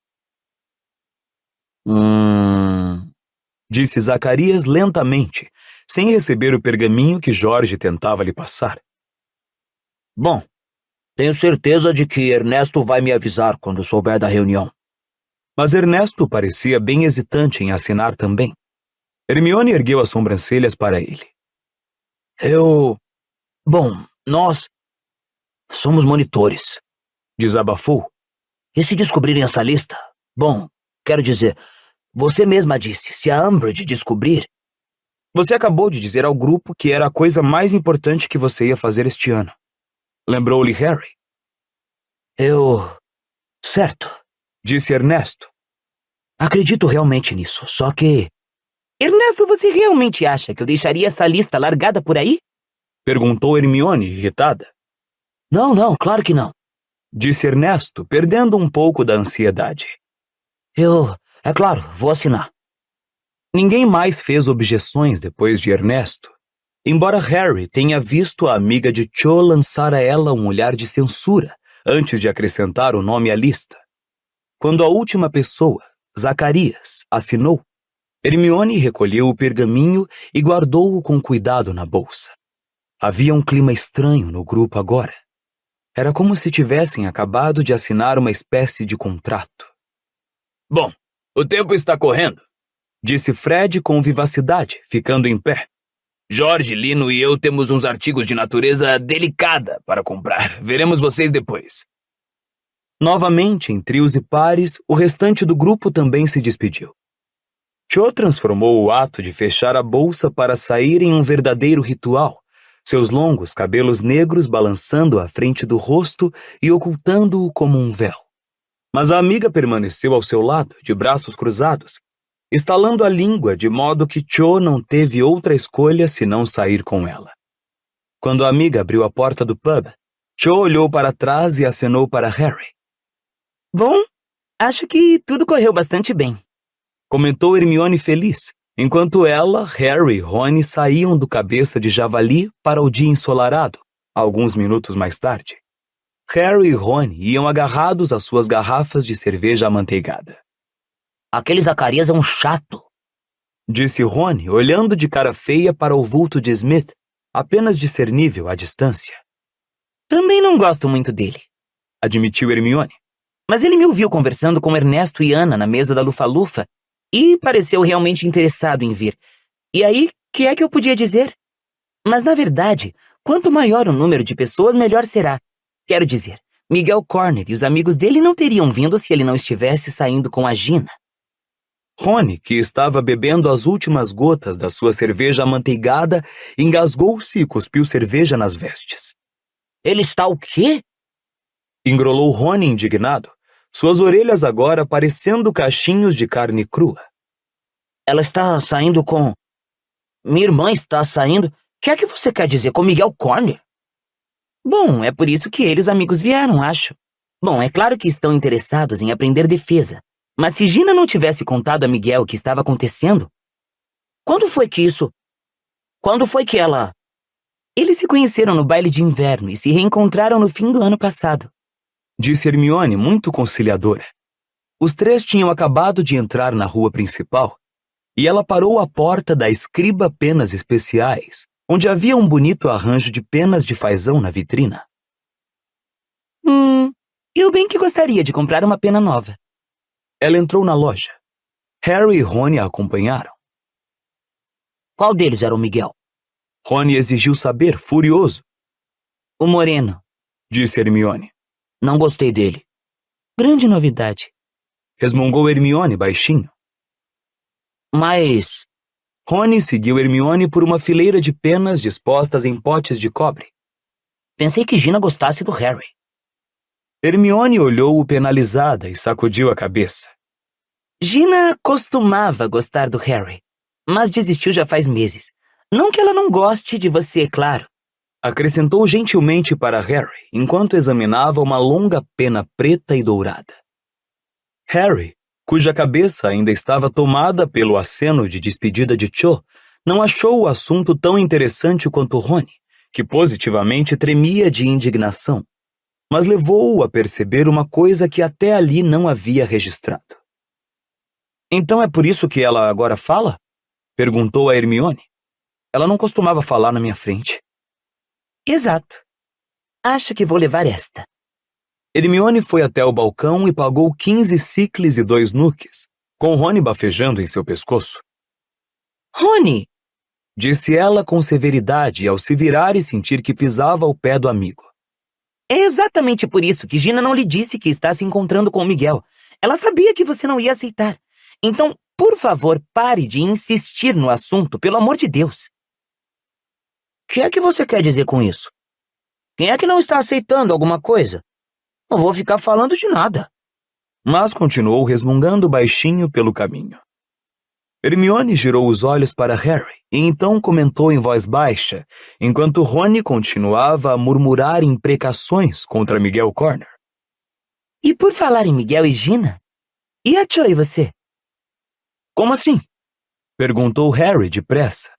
Disse Zacarias lentamente, sem receber o pergaminho que Jorge tentava lhe passar. Bom, tenho certeza de que Ernesto vai me avisar quando souber da reunião. Mas Ernesto parecia bem hesitante em assinar também. Hermione ergueu as sobrancelhas para ele. Bom, nós somos monitores. Desabafou. E se descobrirem essa lista? Bom, quero dizer, você mesma disse, se a Umbridge descobrir... Você acabou de dizer ao grupo que era a coisa mais importante que você ia fazer este ano. Lembrou-lhe Harry. Certo. Disse Ernesto. Acredito realmente nisso, só que... Ernesto, você realmente acha que eu deixaria essa lista largada por aí? Perguntou Hermione, irritada. Não, claro que não. Disse Ernesto, perdendo um pouco da ansiedade. É claro, vou assinar. Ninguém mais fez objeções depois de Ernesto, embora Harry tenha visto a amiga de Cho lançar a ela um olhar de censura antes de acrescentar o nome à lista. Quando a última pessoa, Zacarias, assinou, Hermione recolheu o pergaminho e guardou-o com cuidado na bolsa. Havia um clima estranho no grupo agora. Era como se tivessem acabado de assinar uma espécie de contrato. Bom, o tempo está correndo, disse Fred com vivacidade, ficando em pé. Jorge, Lino e eu temos uns artigos de natureza delicada para comprar. Veremos vocês depois. Novamente, em trios e pares, o restante do grupo também se despediu. Cho transformou o ato de fechar a bolsa para sair em um verdadeiro ritual, seus longos cabelos negros balançando à frente do rosto e ocultando-o como um véu. Mas a amiga permaneceu ao seu lado, de braços cruzados, estalando a língua de modo que Cho não teve outra escolha senão sair com ela. Quando a amiga abriu a porta do pub, Cho olhou para trás e acenou para Harry. Bom, acho que tudo correu bastante bem. Comentou Hermione feliz, enquanto ela, Harry e Rony saíam do Cabeça de Javali para o dia ensolarado, alguns minutos mais tarde. Harry e Rony iam agarrados às suas garrafas de cerveja amanteigada. Aquele Zacarias é um chato. Disse Rony, olhando de cara feia para o vulto de Smith, apenas discernível à distância. Também não gosto muito dele, Admitiu Hermione. mas ele me ouviu conversando com Ernesto e Ana na mesa da Lufa-Lufa e pareceu realmente interessado em vir. E aí, que é que eu podia dizer? Mas, na verdade, quanto maior o número de pessoas, melhor será. Quero dizer, Miguel Corner e os amigos dele não teriam vindo se ele não estivesse saindo com a Gina. Rony, que estava bebendo as últimas gotas da sua cerveja amanteigada, engasgou-se e cuspiu cerveja nas vestes. Ele está o quê? Engrolou Rony indignado, suas orelhas agora parecendo cachinhos de carne crua. Ela está saindo com... Minha irmã está saindo... O que é que você quer dizer com Miguel Corner? Bom, é por isso que ele e os amigos vieram, acho. Bom, é claro que estão interessados em aprender defesa. Mas se Gina não tivesse contado a Miguel o que estava acontecendo... Quando foi que isso Quando foi que ela... Eles se conheceram no baile de inverno e se reencontraram no fim do ano passado. Disse Hermione, muito conciliadora. Os três tinham acabado de entrar na rua principal e ela parou à porta da Escriba Penas Especiais, onde havia um bonito arranjo de penas de fazão na vitrina. Eu bem que gostaria de comprar uma pena nova. Ela entrou na loja. Harry e Rony a acompanharam. Qual deles era o Miguel? Rony exigiu saber, furioso. O moreno. Disse Hermione. Não gostei dele. Grande novidade. Resmungou Hermione baixinho. Mas... Rony seguiu Hermione por uma fileira de penas dispostas em potes de cobre. Pensei que Gina gostasse do Harry. Hermione olhou-o penalizada e sacudiu a cabeça. Gina costumava gostar do Harry, mas desistiu já faz meses. Não que ela não goste de você, claro. Acrescentou gentilmente para Harry, enquanto examinava uma longa pena preta e dourada. Harry, cuja cabeça ainda estava tomada pelo aceno de despedida de Cho, não achou o assunto tão interessante quanto Rony, que positivamente tremia de indignação, mas levou-o a perceber uma coisa que até ali não havia registrado. Então é por isso que ela agora fala? Perguntou a Hermione. Ela não costumava falar na minha frente. Exato. Acho que vou levar esta. Hermione foi até o balcão e pagou 15 sicles e 2 nuques, com Rony bafejando em seu pescoço. Rony! Disse ela com severidade ao se virar e sentir que pisava ao pé do amigo. É exatamente por isso que Gina não lhe disse que está se encontrando com o Miguel. Ela sabia que você não ia aceitar. Então, por favor, pare de insistir no assunto, pelo amor de Deus. O que é que você quer dizer com isso? Quem é que não está aceitando alguma coisa? Não vou ficar falando de nada. Mas continuou resmungando baixinho pelo caminho. Hermione girou os olhos para Harry e então comentou em voz baixa, enquanto Rony continuava a murmurar imprecações contra Miguel Corner. E por falar em Miguel e Gina, e a Cho e você? Como assim? Perguntou Harry depressa.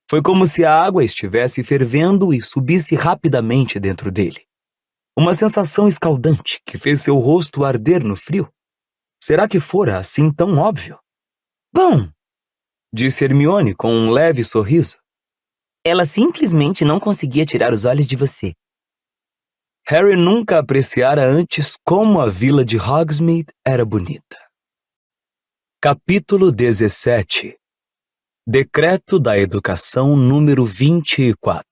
Foi como se a água estivesse fervendo e subisse rapidamente dentro dele. Uma sensação escaldante que fez seu rosto arder no frio. Será que fora assim tão óbvio? Bom, disse Hermione com um leve sorriso. Ela simplesmente não conseguia tirar os olhos de você. Harry nunca apreciara antes como a vila de Hogsmeade era bonita. Capítulo 17. Decreto da Educação número 24.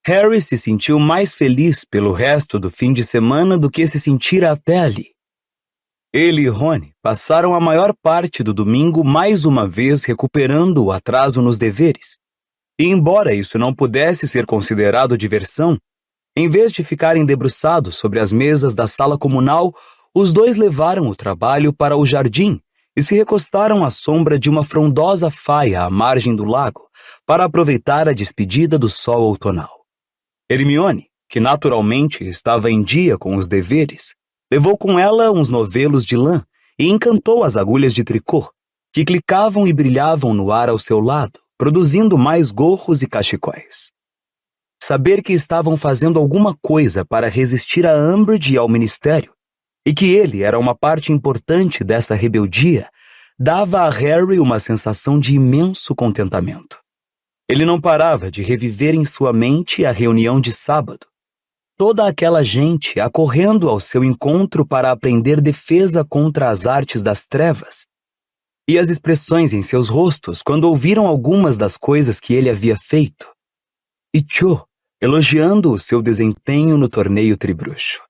Harry se sentiu mais feliz pelo resto do fim de semana do que se sentira até ali. Ele e Rony passaram a maior parte do domingo mais uma vez recuperando o atraso nos deveres. E embora isso não pudesse ser considerado diversão, em vez de ficarem debruçados sobre as mesas da sala comunal, os dois levaram o trabalho para o jardim e se recostaram à sombra de uma frondosa faia à margem do lago para aproveitar a despedida do sol outonal. Hermione, que naturalmente estava em dia com os deveres, levou com ela uns novelos de lã e encantou as agulhas de tricô, que clicavam e brilhavam no ar ao seu lado, produzindo mais gorros e cachecóis. Saber que estavam fazendo alguma coisa para resistir a Umbridge e ao Ministério, e que ele era uma parte importante dessa rebeldia, dava a Harry uma sensação de imenso contentamento. Ele não parava de reviver em sua mente a reunião de sábado. Toda aquela gente acorrendo ao seu encontro para aprender defesa contra as artes das trevas. E as expressões em seus rostos quando ouviram algumas das coisas que ele havia feito. E Cho elogiando o seu desempenho no torneio tribruxo.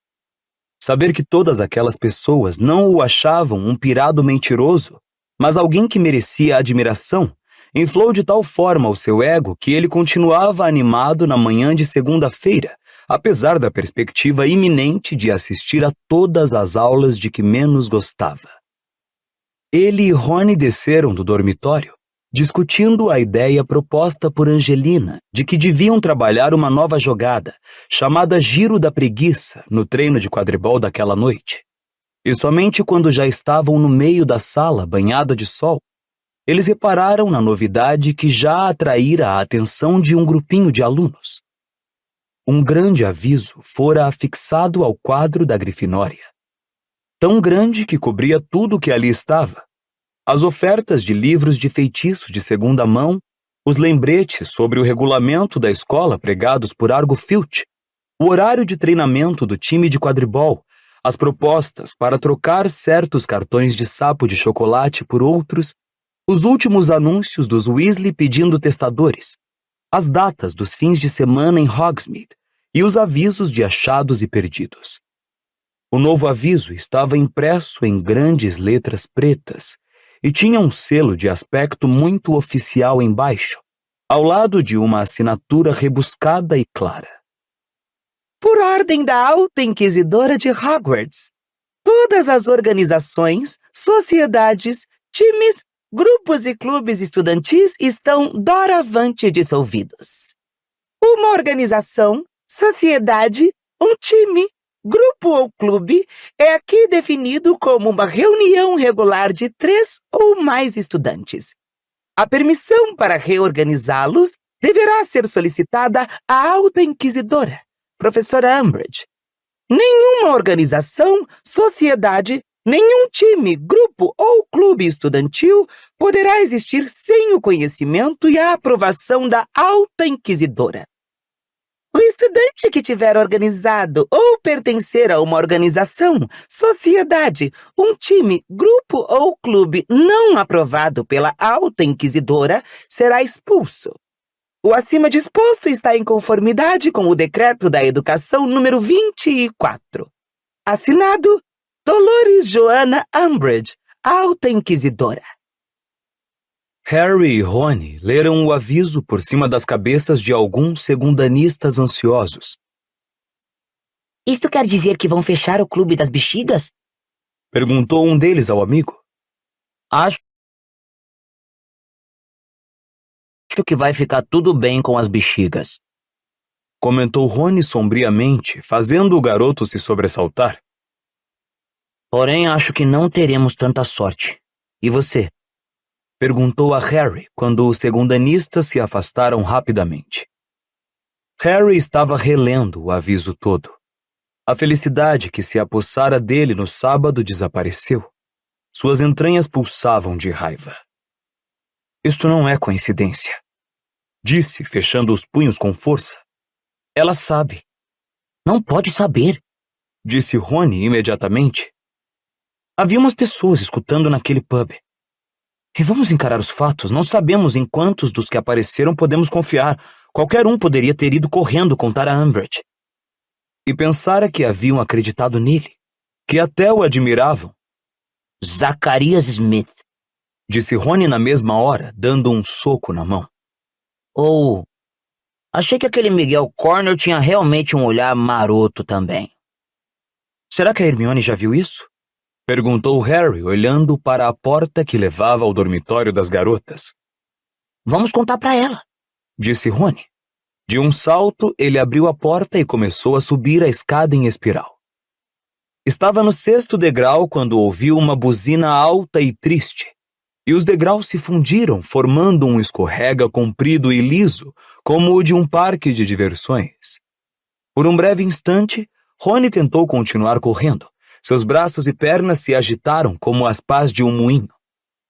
Saber que todas aquelas pessoas não o achavam um pirado mentiroso, mas alguém que merecia admiração, inflou de tal forma o seu ego que ele continuava animado na manhã de segunda-feira, apesar da perspectiva iminente de assistir a todas as aulas de que menos gostava. Ele e Rony desceram do dormitório, discutindo a ideia proposta por Angelina de que deviam trabalhar uma nova jogada, chamada Giro da Preguiça, no treino de quadribol daquela noite. E somente quando já estavam no meio da sala, banhada de sol, eles repararam na novidade que já atraíra a atenção de um grupinho de alunos. Um grande aviso fora afixado ao quadro da Grifinória. Tão grande que cobria tudo o que ali estava. As ofertas de livros de feitiço de segunda mão, os lembretes sobre o regulamento da escola pregados por Argo Filch, o horário de treinamento do time de quadribol, as propostas para trocar certos cartões de sapo de chocolate por outros, os últimos anúncios dos Weasley pedindo testadores, as datas dos fins de semana em Hogsmeade e os avisos de achados e perdidos. O novo aviso estava impresso em grandes letras pretas e tinha um selo de aspecto muito oficial embaixo, ao lado de uma assinatura rebuscada e clara. Por ordem da Alta Inquisidora de Hogwarts, todas as organizações, sociedades, times, grupos e clubes estudantis estão doravante dissolvidos. Uma organização, sociedade, um time, grupo ou clube é aqui definido como uma reunião regular de 3 ou mais estudantes. A permissão para reorganizá-los deverá ser solicitada à Alta Inquisidora, Professora Umbridge. Nenhuma organização, sociedade, nenhum time, grupo ou clube estudantil poderá existir sem o conhecimento e a aprovação da Alta Inquisidora. O estudante que tiver organizado ou pertencer a uma organização, sociedade, um time, grupo ou clube não aprovado pela Alta Inquisidora será expulso. O acima disposto está em conformidade com o Decreto da Educação número 24. Assinado Dolores Joana Umbridge, Alta Inquisidora. Harry e Rony leram o aviso por cima das cabeças de alguns segundanistas ansiosos. Isto quer dizer que vão fechar o Clube das Bexigas? Perguntou um deles ao amigo. Acho que vai ficar tudo bem com as bexigas. Comentou Rony sombriamente, fazendo o garoto se sobressaltar. Porém, acho que não teremos tanta sorte. E você? Perguntou a Harry quando os segundanistas se afastaram rapidamente. Harry estava relendo o aviso todo. A felicidade que se apossara dele no sábado desapareceu. Suas entranhas pulsavam de raiva. Isto não é coincidência, disse, fechando os punhos com força. Ela sabe. Não pode saber, disse Rony imediatamente. Havia umas pessoas escutando naquele pub. E vamos encarar os fatos, não sabemos em quantos dos que apareceram podemos confiar. Qualquer um poderia ter ido correndo contar a Umbridge. E pensara que haviam acreditado nele, que até o admiravam. Zacarias Smith, disse Rony na mesma hora, dando um soco na mão. Ou... achei que aquele Miguel Corner tinha realmente um olhar maroto também. Será que a Hermione já viu isso? Perguntou Harry, olhando para a porta que levava ao dormitório das garotas. Vamos contar pra ela, disse Rony. De um salto, ele abriu a porta e começou a subir a escada em espiral. Estava no 6º degrau quando ouviu uma buzina alta e triste, e os degraus se fundiram, formando um escorrega comprido e liso, como o de um parque de diversões. Por um breve instante, Rony tentou continuar correndo. Seus braços e pernas se agitaram como as pás de um moinho.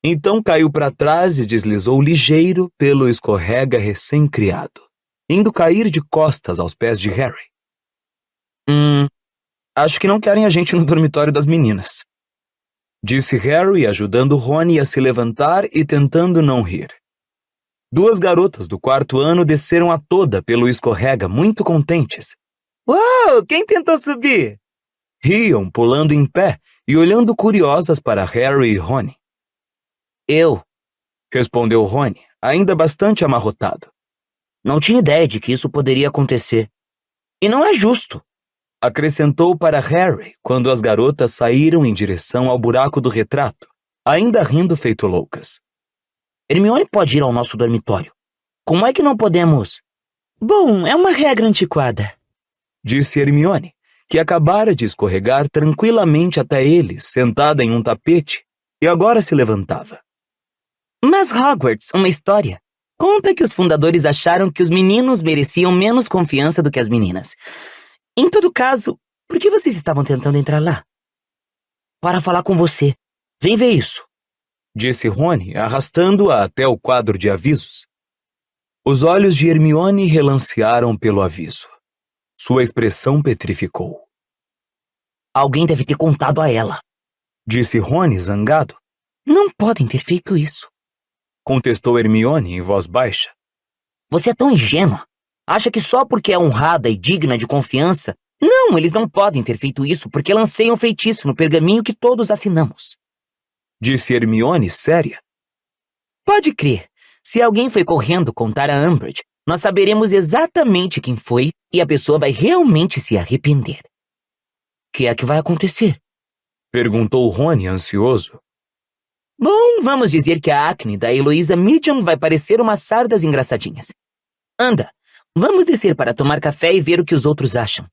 Então caiu para trás e deslizou ligeiro pelo escorrega recém-criado, indo cair de costas aos pés de Harry. Acho que não querem a gente no dormitório das meninas, disse Harry, ajudando Rony a se levantar e tentando não rir. 2 garotas do 4º ano desceram a toda pelo escorrega, muito contentes. Uau, quem tentou subir? Riam, pulando em pé e olhando curiosas para Harry e Rony. Eu, respondeu Rony, ainda bastante amarrotado. Não tinha ideia de que isso poderia acontecer. E não é justo, acrescentou para Harry quando as garotas saíram em direção ao buraco do retrato, ainda rindo feito loucas. Hermione pode ir ao nosso dormitório. Como é que não podemos? Bom, é uma regra antiquada, disse Hermione, que acabara de escorregar tranquilamente até eles, sentada em um tapete, e agora se levantava. Mas Hogwarts, uma história, conta que os fundadores acharam que os meninos mereciam menos confiança do que as meninas. Em todo caso, por que vocês estavam tentando entrar lá? Para falar com você. Vem ver isso. Disse Rony, arrastando-a até o quadro de avisos. Os olhos de Hermione relancearam pelo aviso. Sua expressão petrificou. Alguém deve ter contado a ela. Disse Rony, zangado. Não podem ter feito isso. Contestou Hermione em voz baixa. Você é tão ingênua. Acha que só porque é honrada e digna de confiança... Não, eles não podem ter feito isso porque lancei um feitiço no pergaminho que todos assinamos. Disse Hermione séria. Pode crer. Se alguém foi correndo contar a Umbridge, nós saberemos exatamente quem foi e a pessoa vai realmente se arrepender. O que é que vai acontecer? Perguntou Rony ansioso. Bom, vamos dizer que a acne da Heloísa Medium vai parecer umas sardas engraçadinhas. Anda, vamos descer para tomar café e ver o que os outros acham.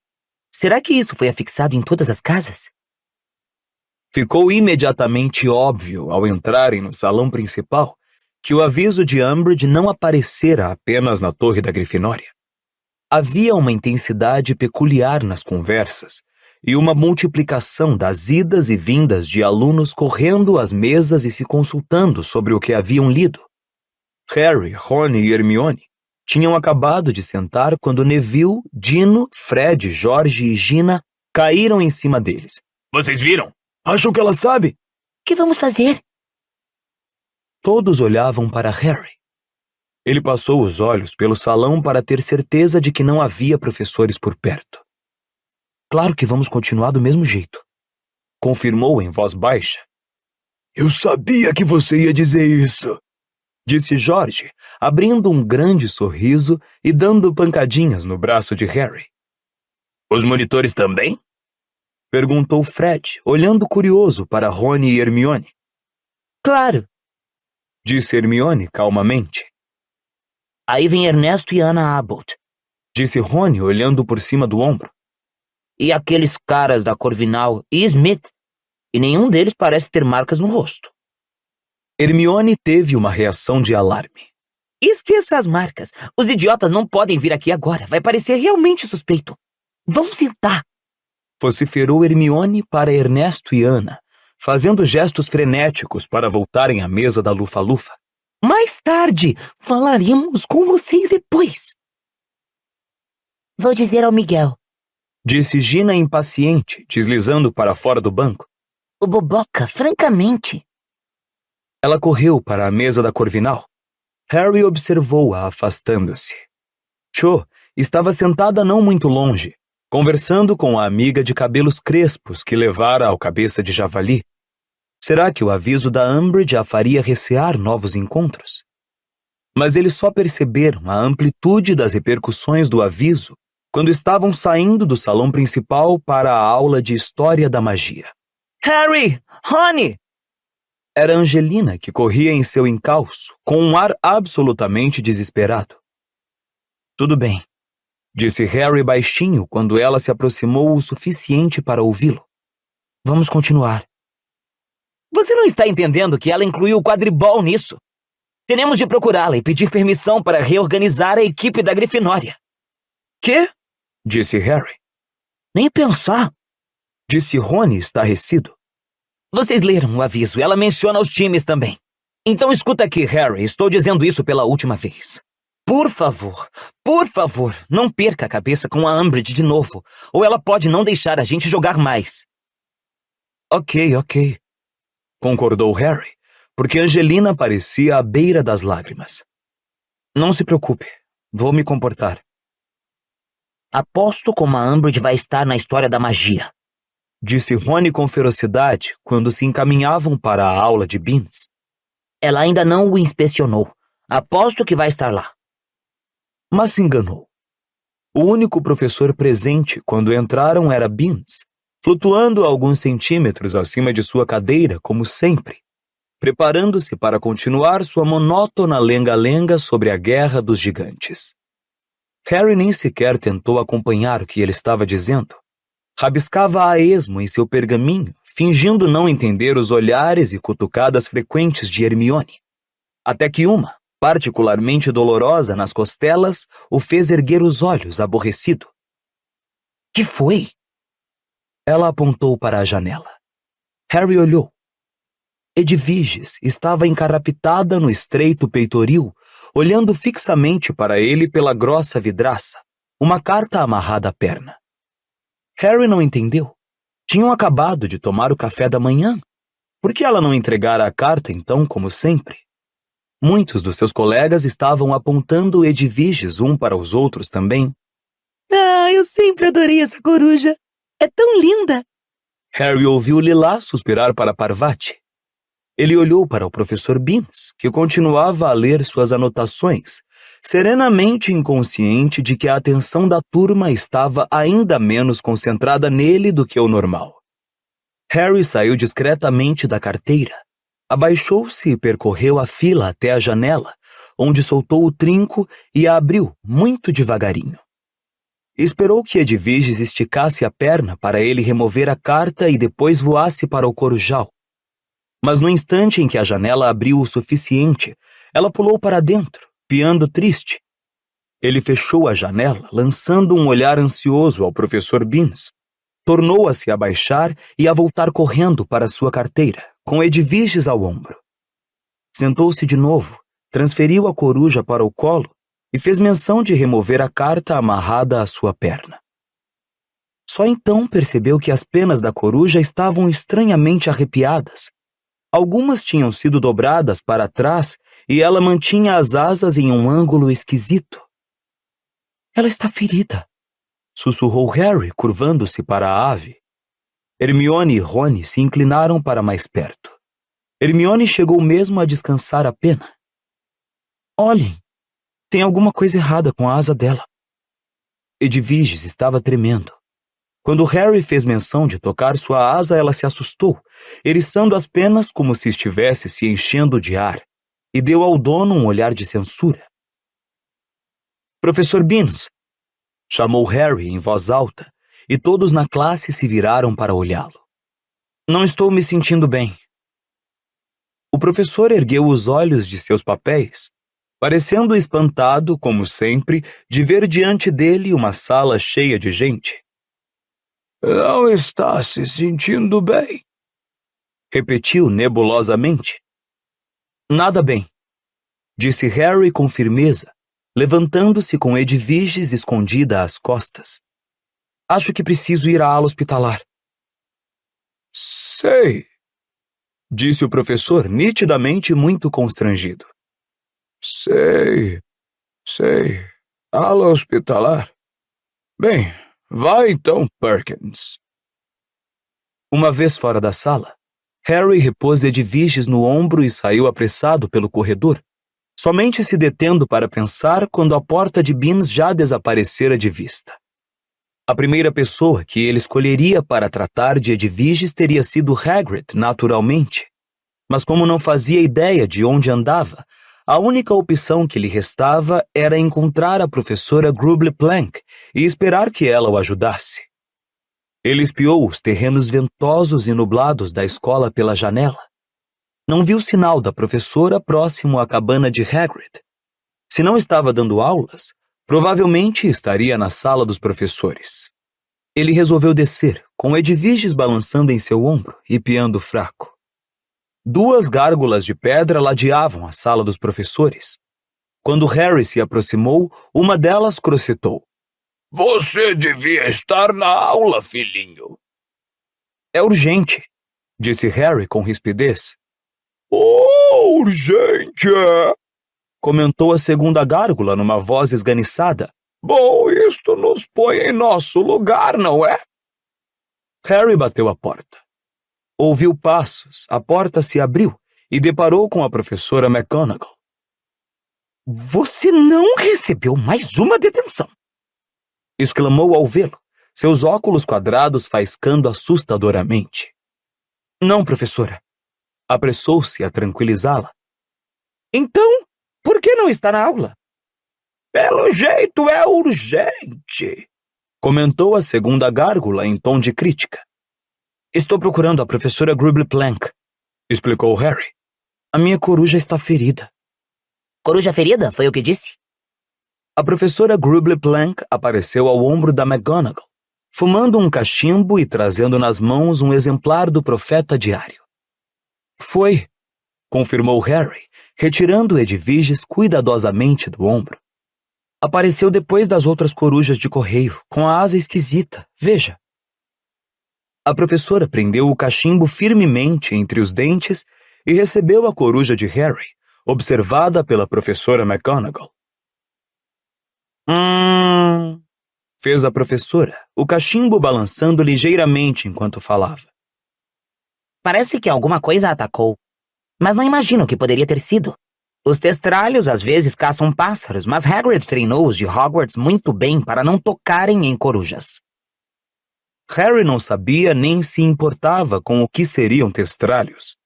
Será que isso foi afixado em todas as casas? Ficou imediatamente óbvio, ao entrarem no salão principal, que o aviso de Umbridge não aparecera apenas na torre da Grifinória. Havia uma intensidade peculiar nas conversas e uma multiplicação das idas e vindas de alunos correndo às mesas e se consultando sobre o que haviam lido. Harry, Rony e Hermione tinham acabado de sentar quando Neville, Dino, Fred, Jorge e Gina caíram em cima deles. Vocês viram? Acham que ela sabe? O que vamos fazer? Todos olhavam para Harry. Ele passou os olhos pelo salão para ter certeza de que não havia professores por perto. Claro que vamos continuar do mesmo jeito, confirmou em voz baixa. Eu sabia que você ia dizer isso, disse Jorge, abrindo um grande sorriso e dando pancadinhas no braço de Harry. Os monitores também? Perguntou Fred, olhando curioso para Rony e Hermione. Claro, disse Hermione calmamente. Aí vem Ernesto e Ana Abbott. Disse Rony, olhando por cima do ombro. E aqueles caras da Corvinal e Smith. E nenhum deles parece ter marcas no rosto. Hermione teve uma reação de alarme. Esqueça as marcas. Os idiotas não podem vir aqui agora. Vai parecer realmente suspeito. Vamos sentar. Vociferou Hermione para Ernesto e Ana, fazendo gestos frenéticos para voltarem à mesa da Lufa-Lufa. Mais tarde, falaremos com vocês depois. Vou dizer ao Miguel. Disse Gina impaciente, deslizando para fora do banco. O Boboca, francamente. Ela correu para a mesa da Corvinal. Harry observou-a afastando-se. Cho estava sentada não muito longe, conversando com a amiga de cabelos crespos que levara ao cabeça de javali. Será que o aviso da Umbridge a faria recear novos encontros? Mas eles só perceberam a amplitude das repercussões do aviso quando estavam saindo do salão principal para a aula de História da Magia. Harry! Rony! Era Angelina que corria em seu encalço, com um ar absolutamente desesperado. Tudo bem, disse Harry baixinho quando ela se aproximou o suficiente para ouvi-lo. Vamos continuar. Você não está entendendo que ela incluiu o quadribol nisso? Teremos de procurá-la e pedir permissão para reorganizar a equipe da Grifinória. Quê? Disse Harry. Nem pensar. Disse Rony estarrecido. Vocês leram o aviso, ela menciona os times também. Então escuta aqui, Harry, estou dizendo isso pela última vez. Por favor, não perca a cabeça com a Umbridge de novo, ou ela pode não deixar a gente jogar mais. Ok, concordou Harry, porque Angelina parecia à beira das lágrimas. Não se preocupe, vou me comportar. Aposto como a Umbridge vai estar na História da Magia. Disse Rony com ferocidade quando se encaminhavam para a aula de Beans. Ela ainda não o inspecionou. Aposto que vai estar lá. Mas se enganou. O único professor presente quando entraram era Beans, flutuando a alguns centímetros acima de sua cadeira, como sempre, preparando-se para continuar sua monótona lenga-lenga sobre a Guerra dos Gigantes. Harry nem sequer tentou acompanhar o que ele estava dizendo. Rabiscava a esmo em seu pergaminho, fingindo não entender os olhares e cutucadas frequentes de Hermione. até que uma, particularmente dolorosa nas costelas, o fez erguer os olhos aborrecido. Que foi? Ela apontou para a janela. Harry olhou. Edviges estava encarapitada no estreito peitoril, olhando fixamente para ele pela grossa vidraça, uma carta amarrada à perna. Harry não entendeu. Tinham acabado de tomar o café da manhã. Por que ela não entregara a carta, então, como sempre? Muitos dos seus colegas estavam apontando Edviges um para os outros também. Ah, eu sempre adorei essa coruja. É tão linda. Harry ouviu Lilá suspirar para Parvati. Ele olhou para o professor Binns, que continuava a ler suas anotações, serenamente inconsciente de que a atenção da turma estava ainda menos concentrada nele do que o normal. Harry saiu discretamente da carteira, abaixou-se e percorreu a fila até a janela, onde soltou o trinco e a abriu muito devagarinho. Esperou que Edviges esticasse a perna para ele remover a carta e depois voasse para o corujal. Mas no instante em que a janela abriu o suficiente, ela pulou para dentro, piando triste. Ele fechou a janela, lançando um olhar ansioso ao professor Binns. Tornou a se abaixar e a voltar correndo para sua carteira, com Edviges ao ombro. Sentou-se de novo, transferiu a coruja para o colo e fez menção de remover a carta amarrada à sua perna. Só então percebeu que as penas da coruja estavam estranhamente arrepiadas. Algumas tinham sido dobradas para trás e ela mantinha as asas em um ângulo esquisito. Ela está ferida, sussurrou Harry, curvando-se para a ave. Hermione e Rony se inclinaram para mais perto. Hermione chegou mesmo a descansar a pena. Olhem, tem alguma coisa errada com a asa dela. Edviges estava tremendo. Quando Harry fez menção de tocar sua asa, ela se assustou, eriçando as penas como se estivesse se enchendo de ar, e deu ao dono um olhar de censura. Professor Binns, chamou Harry em voz alta, e todos na classe se viraram para olhá-lo. Não estou me sentindo bem. O professor ergueu os olhos de seus papéis, parecendo espantado, como sempre, de ver diante dele uma sala cheia de gente. Não está se sentindo bem? Repetiu nebulosamente. Nada bem, disse Harry com firmeza, levantando-se com Edviges escondida às costas. Acho que preciso ir à ala hospitalar. Sei, disse o professor, nitidamente muito constrangido. Sei. Ala hospitalar? Bem, vá então, Perkins. Uma vez fora da sala, Harry repôs Edviges no ombro e saiu apressado pelo corredor, somente se detendo para pensar quando a porta de Binns já desaparecera de vista. A primeira pessoa que ele escolheria para tratar de Edviges teria sido Hagrid, naturalmente. Mas como não fazia ideia de onde andava, a única opção que lhe restava era encontrar a professora Grubbly-Plank e esperar que ela o ajudasse. Ele espiou os terrenos ventosos e nublados da escola pela janela. Não viu sinal da professora próximo à cabana de Hagrid. Se não estava dando aulas, provavelmente estaria na sala dos professores. Ele resolveu descer, com Edviges balançando em seu ombro e piando fraco. 2 gárgulas de pedra ladeavam a sala dos professores. Quando Harry se aproximou, uma delas crocetou. Você devia estar na aula, filhinho. É urgente, disse Harry com rispidez. Oh, urgente, é? Comentou a segunda gárgula numa voz esganiçada. Bom, isto nos põe em nosso lugar, não é? Harry bateu a porta. Ouviu passos, a porta se abriu e deparou com a professora McGonagall. Você não recebeu mais uma detenção! Exclamou ao vê-lo, seus óculos quadrados faiscando assustadoramente. Não, professora. Apressou-se a tranquilizá-la. Então, por que não está na aula? Pelo jeito é urgente, comentou a segunda gárgula em tom de crítica. Estou procurando a professora Grubbly-Plank, explicou Harry. A minha coruja está ferida. Coruja ferida, foi o que disse? A professora Grubble-Plank apareceu ao ombro da McGonagall, fumando um cachimbo e trazendo nas mãos um exemplar do Profeta Diário. Foi, confirmou Harry, retirando Edviges cuidadosamente do ombro. Apareceu depois das outras corujas de correio, com a asa esquisita, veja. A professora prendeu o cachimbo firmemente entre os dentes e recebeu a coruja de Harry, observada pela professora McGonagall. Fez a professora, o cachimbo balançando ligeiramente enquanto falava. Parece que alguma coisa a atacou, mas não imagino o que poderia ter sido. Os testralhos às vezes caçam pássaros, mas Hagrid treinou os de Hogwarts muito bem para não tocarem em corujas. Harry não sabia nem se importava com o que seriam testralhos.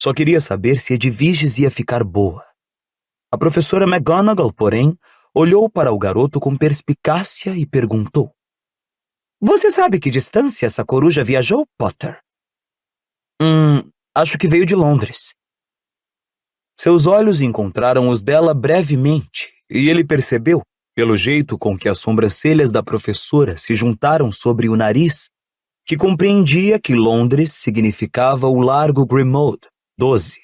Só queria saber se Edviges ia ficar boa. A professora McGonagall, porém, olhou para o garoto com perspicácia e perguntou. Você sabe que distância essa coruja viajou, Potter? Acho que veio de Londres. Seus olhos encontraram os dela brevemente, e ele percebeu, pelo jeito com que as sobrancelhas da professora se juntaram sobre o nariz, que compreendia que Londres significava o Largo Grimmauld, 12.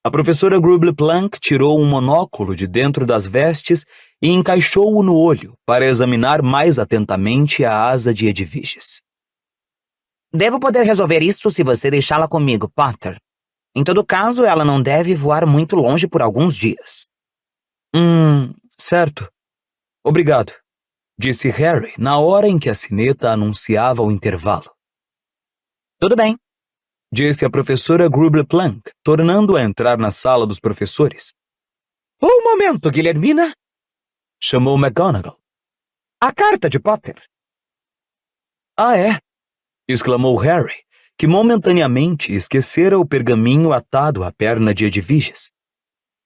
A professora Grubble-Plank tirou um monóculo de dentro das vestes e encaixou-o no olho para examinar mais atentamente a asa de Edviges. Devo poder resolver isso se você deixá-la comigo, Potter. Em todo caso, ela não deve voar muito longe por alguns dias. Certo. Obrigado, disse Harry na hora em que a sineta anunciava o intervalo. Tudo bem, disse a professora Grubble-Plank, tornando a entrar na sala dos professores. Um momento, Guilhermina! Chamou McGonagall. A carta de Potter. Ah, é? Exclamou Harry, que momentaneamente esquecera o pergaminho atado à perna de Edviges.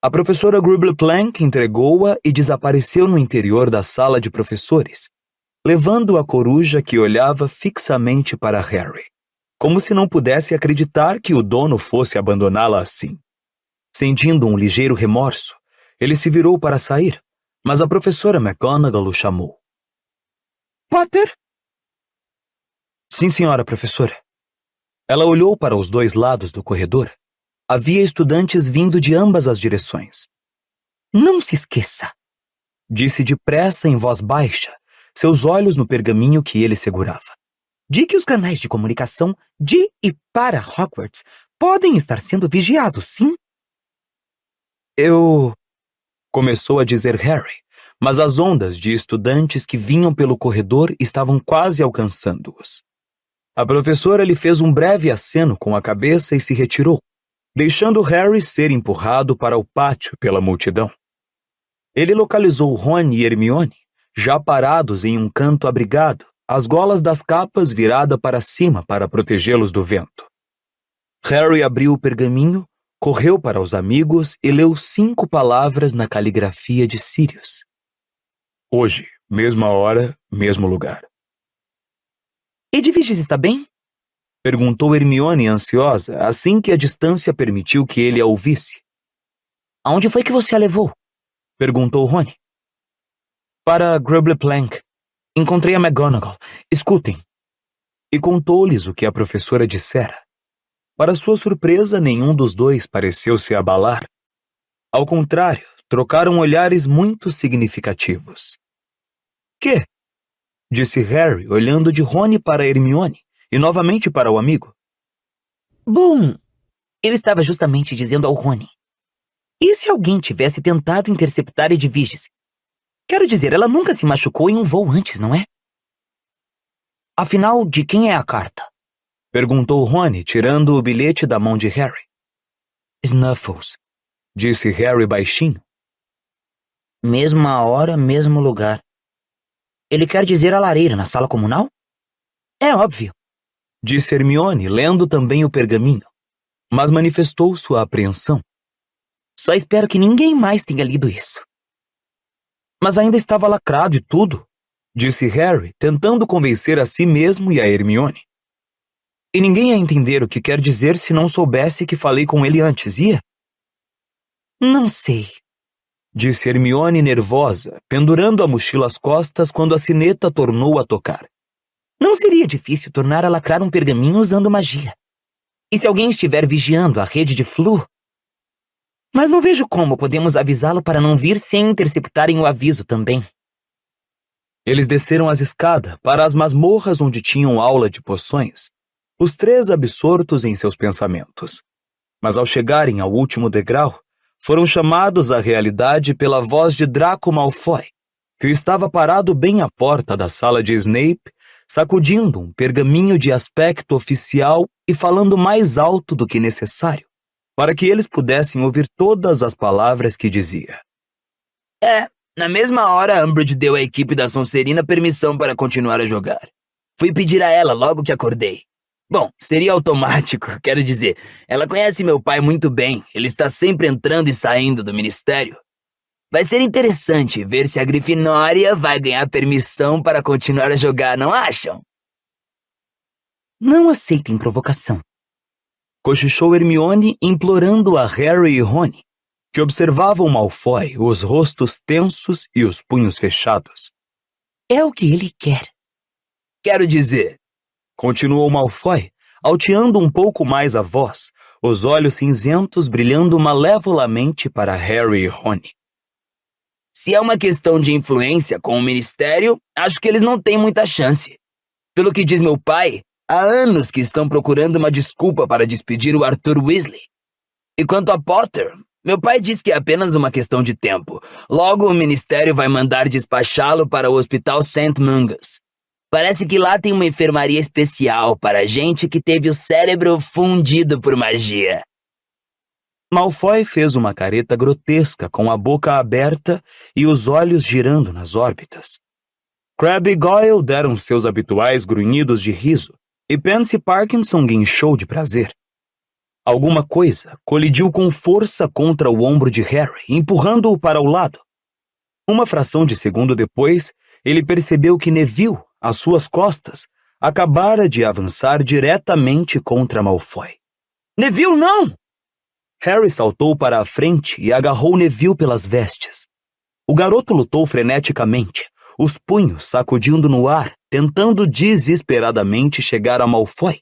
A professora Grubble-Plank entregou-a e desapareceu no interior da sala de professores, levando a coruja que olhava fixamente para Harry, como se não pudesse acreditar que o dono fosse abandoná-la assim. Sentindo um ligeiro remorso, ele se virou para sair, mas a professora McGonagall o chamou. Potter? Sim, senhora professora. Ela olhou para os dois lados do corredor. Havia estudantes vindo de ambas as direções. Não se esqueça, disse depressa em voz baixa, seus olhos no pergaminho que ele segurava, de que os canais de comunicação de e para Hogwarts podem estar sendo vigiados, sim? Começou a dizer Harry, mas as ondas de estudantes que vinham pelo corredor estavam quase alcançando-os. A professora lhe fez um breve aceno com a cabeça e se retirou, deixando Harry ser empurrado para o pátio pela multidão. Ele localizou Rony e Hermione, já parados em um canto abrigado, as golas das capas viradas para cima para protegê-los do vento. Harry abriu o pergaminho, correu para os amigos e leu 5 palavras na caligrafia de Sirius. Hoje, mesma hora, mesmo lugar. Edviges está bem? Perguntou Hermione ansiosa, assim que a distância permitiu que ele a ouvisse. Aonde foi que você a levou? Perguntou Rony. Para Grubble-Plank. Encontrei a McGonagall. Escutem. E contou-lhes o que a professora dissera. Para sua surpresa, nenhum dos dois pareceu se abalar. Ao contrário, trocaram olhares muito significativos. Que? Disse Harry, olhando de Rony para Hermione e novamente para o amigo. Bom, eu estava justamente dizendo ao Rony. E se alguém tivesse tentado interceptar Edviges? Quero dizer, ela nunca se machucou em um voo antes, não é? Afinal, de quem é a carta? Perguntou Rony, tirando o bilhete da mão de Harry. Snuffles, disse Harry baixinho. Mesma hora, mesmo lugar. Ele quer dizer a lareira na sala comunal? É óbvio, disse Hermione, lendo também o pergaminho, mas manifestou sua apreensão. Só espero que ninguém mais tenha lido isso. Mas ainda estava lacrado e tudo, disse Harry, tentando convencer a si mesmo e a Hermione. E ninguém ia entender o que quer dizer se não soubesse que falei com ele antes, ia? Não sei, disse Hermione nervosa, pendurando a mochila às costas quando a sineta tornou a tocar. Não seria difícil tornar a lacrar um pergaminho usando magia. E se alguém estiver vigiando a rede de Flu? Mas não vejo como podemos avisá-lo para não vir sem interceptarem o aviso também. Eles desceram as escadas para as masmorras onde tinham aula de poções, os três absortos em seus pensamentos. Mas ao chegarem ao último degrau, foram chamados à realidade pela voz de Draco Malfoy, que estava parado bem à porta da sala de Snape, sacudindo um pergaminho de aspecto oficial e falando mais alto do que necessário, para que eles pudessem ouvir todas as palavras que dizia. Na mesma hora, Umbridge deu à equipe da Sonserina permissão para continuar a jogar. Fui pedir a ela logo que acordei. Bom, seria automático, quero dizer, ela conhece meu pai muito bem, ele está sempre entrando e saindo do ministério. Vai ser interessante ver se a Grifinória vai ganhar permissão para continuar a jogar, não acham? Não aceitem provocação. Cochichou Hermione, implorando a Harry e Rony, que observavam Malfoy, os rostos tensos e os punhos fechados. É o que ele quer. Quero dizer, continuou Malfoy, alteando um pouco mais a voz, os olhos cinzentos brilhando malevolamente para Harry e Rony. se é uma questão de influência com o ministério, acho que eles não têm muita chance. Pelo que diz meu pai, há anos que estão procurando uma desculpa para despedir o Arthur Weasley. E quanto a Potter, meu pai diz que é apenas uma questão de tempo. Logo o ministério vai mandar despachá-lo para o Hospital St. Mungus. Parece que lá tem uma enfermaria especial para gente que teve o cérebro fundido por magia. Malfoy fez uma careta grotesca com a boca aberta e os olhos girando nas órbitas. Crabbe e Goyle deram seus habituais grunhidos de riso e Pansy Parkinson guinchou de prazer. Alguma coisa colidiu com força contra o ombro de Harry, empurrando-o para o lado. Uma fração de segundo depois, ele percebeu que Neville, às suas costas, acabara de avançar diretamente contra Malfoy. Neville, não! Harry saltou para a frente e agarrou Neville pelas vestes. O garoto lutou freneticamente, os punhos sacudindo no ar, tentando desesperadamente chegar a Malfoy,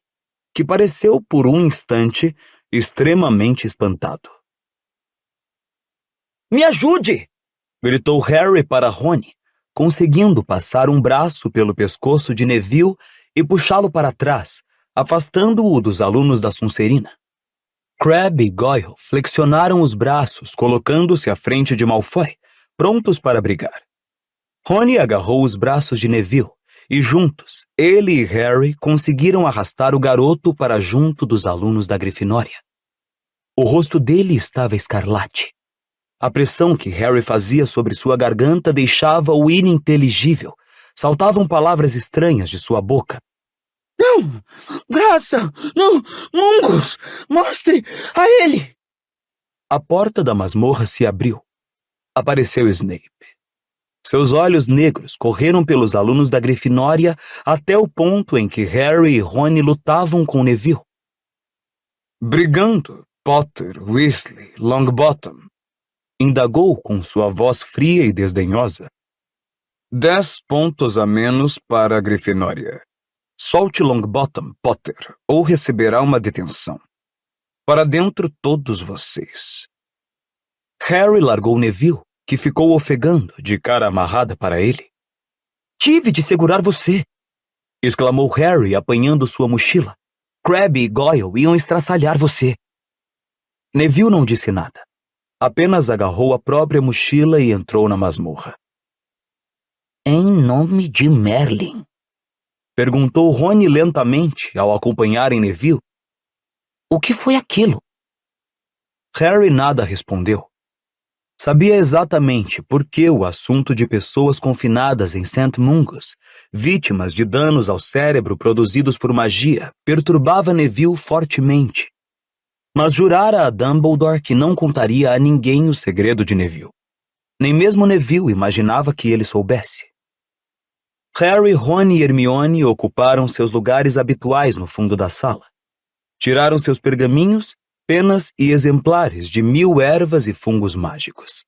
que pareceu, por um instante, extremamente espantado. Me ajude! Gritou Harry para Rony, conseguindo passar um braço pelo pescoço de Neville e puxá-lo para trás, afastando-o dos alunos da Sonserina. Crabbe e Goyle flexionaram os braços, colocando-se à frente de Malfoy, prontos para brigar. Rony agarrou os braços de Neville e juntos, ele e Harry conseguiram arrastar o garoto para junto dos alunos da Grifinória. O rosto dele estava escarlate. A pressão que Harry fazia sobre sua garganta deixava-o ininteligível. Saltavam palavras estranhas de sua boca. Não! Graça! Não! Mungus! Mostre a ele! A porta da masmorra se abriu. Apareceu Snape. Seus olhos negros correram pelos alunos da Grifinória até o ponto em que Harry e Rony lutavam com Neville. Brigando, Potter, Weasley, Longbottom, indagou com sua voz fria e desdenhosa. 10 pontos a menos para a Grifinória. Solte Longbottom, Potter, ou receberá uma detenção. Para dentro todos vocês. Harry largou Neville, que ficou ofegando, de cara amarrada para ele. Tive de segurar você! Exclamou Harry, apanhando sua mochila. Crabbe e Goyle iam estraçalhar você. Neville não disse nada. Apenas agarrou a própria mochila e entrou na masmorra. Em nome de Merlin? Perguntou Rony lentamente ao acompanharem Neville. O que foi aquilo? Harry nada respondeu. Sabia exatamente por que o assunto de pessoas confinadas em St. Mungus, vítimas de danos ao cérebro produzidos por magia, perturbava Neville fortemente. Mas jurara a Dumbledore que não contaria a ninguém o segredo de Neville. Nem mesmo Neville imaginava que ele soubesse. Harry, Rony e Hermione ocuparam seus lugares habituais no fundo da sala. Tiraram seus pergaminhos, penas e exemplares de 1000 ervas e fungos mágicos.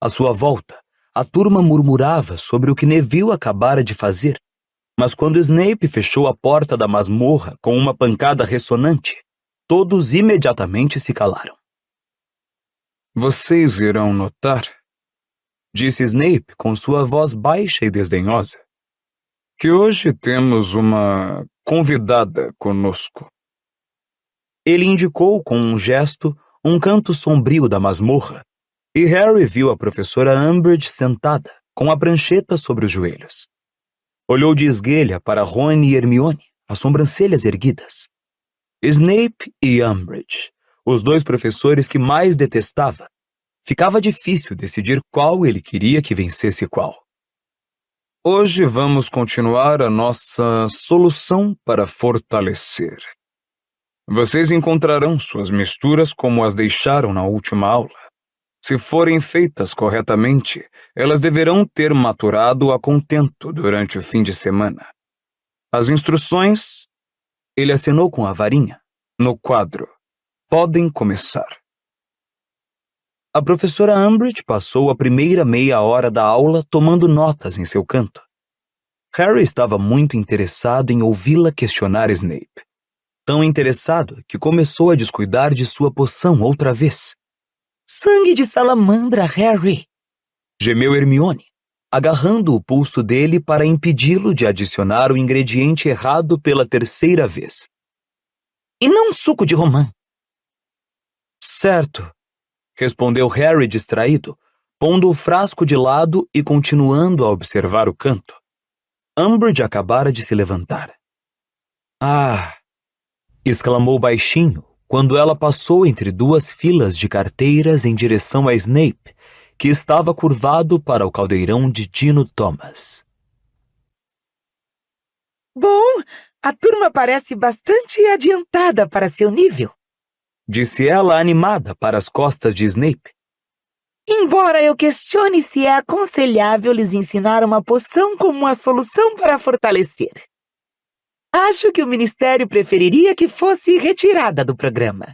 À sua volta, a turma murmurava sobre o que Neville acabara de fazer, mas quando Snape fechou a porta da masmorra com uma pancada ressonante, todos imediatamente se calaram. Vocês irão notar, Disse Snape com sua voz baixa e desdenhosa, que hoje temos uma convidada conosco. Ele indicou com um gesto um canto sombrio da masmorra, e Harry viu a professora Umbridge sentada, com a prancheta sobre os joelhos. Olhou de esguelha para Rony e Hermione, as sobrancelhas erguidas. Snape e Umbridge, os dois professores que mais detestava. Ficava difícil decidir qual ele queria que vencesse qual. Hoje vamos continuar a nossa solução para fortalecer. Vocês encontrarão suas misturas como as deixaram na última aula. Se forem feitas corretamente, elas deverão ter maturado a contento durante o fim de semana. As instruções, Ele acenou com a varinha. no quadro, podem começar. A professora Umbridge passou a primeira meia hora da aula tomando notas em seu canto. Harry estava muito interessado em ouvi-la questionar Snape. Tão interessado que começou a descuidar de sua poção outra vez. Sangue de salamandra, Harry! Gemeu Hermione, agarrando o pulso dele para impedi-lo de adicionar o ingrediente errado pela terceira vez. E não suco de romã. Certo, respondeu Harry distraído, pondo o frasco de lado e continuando a observar o canto. Umbridge acabara de se levantar. Ah! Exclamou baixinho quando ela passou entre duas filas de carteiras em direção a Snape, que estava curvado para o caldeirão de Dino Thomas. Bom, a turma parece bastante adiantada para seu nível. Disse ela animada para as costas de Snape. Embora eu questione se é aconselhável lhes ensinar uma poção como uma solução para fortalecer. Acho que o Ministério preferiria que fosse retirada do programa.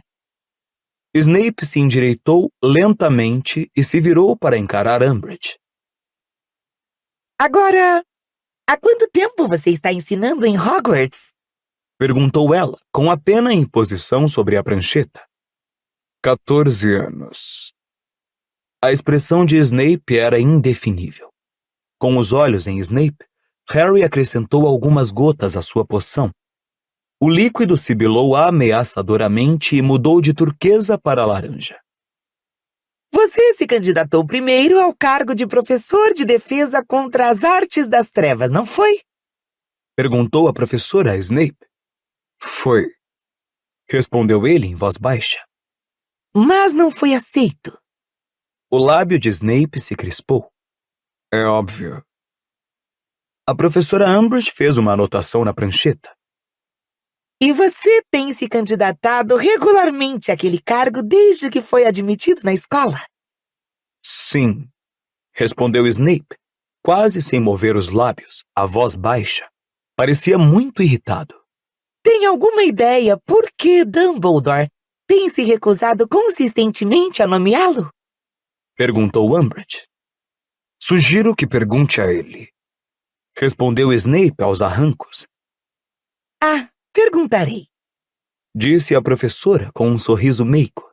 Snape se endireitou lentamente e se virou para encarar Umbridge. Agora, há quanto tempo você está ensinando em Hogwarts? Perguntou ela, com a pena em posição sobre a prancheta. 14 anos. A expressão de Snape era indefinível. Com os olhos em Snape, Harry acrescentou algumas gotas à sua poção. O líquido sibilou ameaçadoramente e mudou de turquesa para laranja. Você se candidatou primeiro ao cargo de professor de defesa contra as artes das trevas, não foi? Perguntou a professora a Snape. Foi. Respondeu ele em voz baixa. Mas não foi aceito. O lábio de Snape se crispou. É óbvio. A professora Umbridge fez uma anotação na prancheta. E você tem se candidatado regularmente àquele cargo desde que foi admitido na escola? Sim, respondeu Snape, quase sem mover os lábios, a voz baixa. Parecia muito irritado. Tem alguma ideia por que Dumbledore tem se recusado consistentemente a nomeá-lo? Perguntou Umbridge. Sugiro que pergunte a ele. Respondeu Snape aos arrancos. Ah, perguntarei. Disse a professora com um sorriso meigo.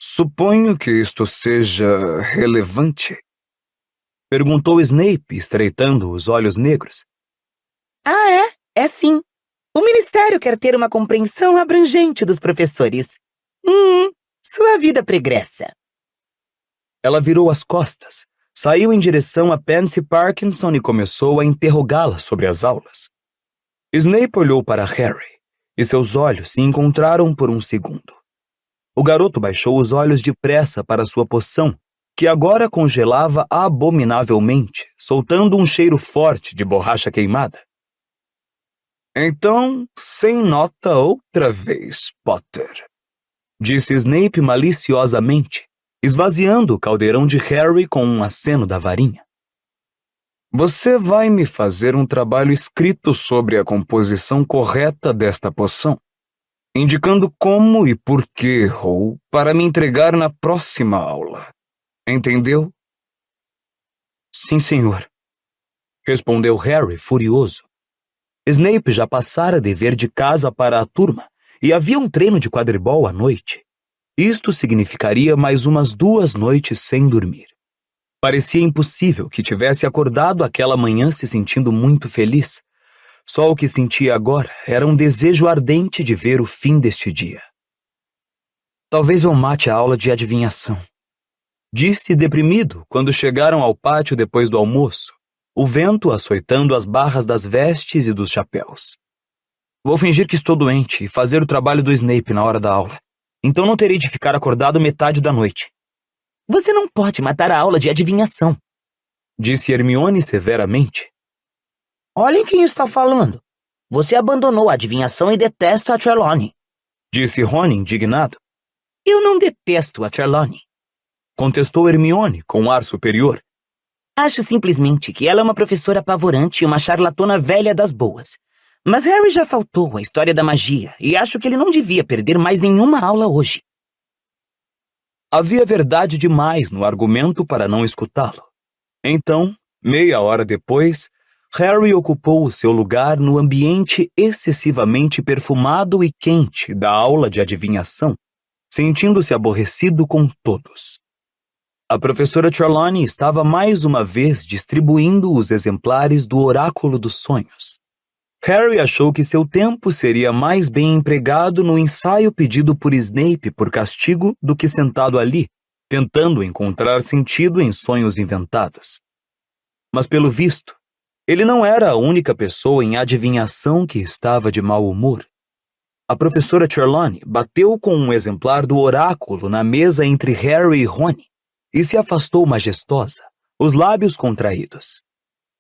Suponho que isto seja relevante. Perguntou Snape, estreitando os olhos negros. Ah, é? É sim. O Ministério quer ter uma compreensão abrangente dos professores. Sua vida pregressa. Ela virou as costas, saiu em direção a Pansy Parkinson e começou a interrogá-la sobre as aulas. Snape olhou para Harry, e seus olhos se encontraram por um segundo. O garoto baixou os olhos depressa para sua poção, que agora congelava abominavelmente, soltando um cheiro forte de borracha queimada. Então, sem nota outra vez, Potter. Disse Snape maliciosamente, esvaziando o caldeirão de Harry com um aceno da varinha. Você vai me fazer um trabalho escrito sobre a composição correta desta poção, indicando como e por que errou para me entregar na próxima aula. Entendeu? Sim, senhor, respondeu Harry furioso. Snape já passara dever de casa para a turma e havia um treino de quadribol à noite. Isto significaria mais umas 2 noites sem dormir. Parecia impossível que tivesse acordado aquela manhã se sentindo muito feliz. Só o que sentia agora era um desejo ardente de ver o fim deste dia. Talvez eu mate a aula de adivinhação, disse deprimido quando chegaram ao pátio depois do almoço, o vento açoitando as barras das vestes e dos chapéus. Vou fingir que estou doente e fazer o trabalho do Snape na hora da aula. Então não terei de ficar acordado metade da noite. Você não pode matar a aula de adivinhação, Disse Hermione severamente. Olhem quem está falando. Você abandonou a adivinhação e detesta a Trelawney. Disse Rony indignado. Eu não detesto a Trelawney. Contestou Hermione com um ar superior. Acho simplesmente que ela é uma professora apavorante e uma charlatona velha das boas. Mas Harry já faltou a história da magia e acho que ele não devia perder mais nenhuma aula hoje. Havia verdade demais no argumento para não escutá-lo. Então, meia hora depois, Harry ocupou o seu lugar no ambiente excessivamente perfumado e quente da aula de adivinhação, sentindo-se aborrecido com todos. A professora Trelawney estava mais uma vez distribuindo os exemplares do Oráculo dos Sonhos. Harry achou que seu tempo seria mais bem empregado no ensaio pedido por Snape por castigo do que sentado ali, tentando encontrar sentido em sonhos inventados. Mas, pelo visto, ele não era a única pessoa em adivinhação que estava de mau humor. A professora Trelawney bateu com um exemplar do oráculo na mesa entre Harry e Rony e se afastou majestosa, os lábios contraídos.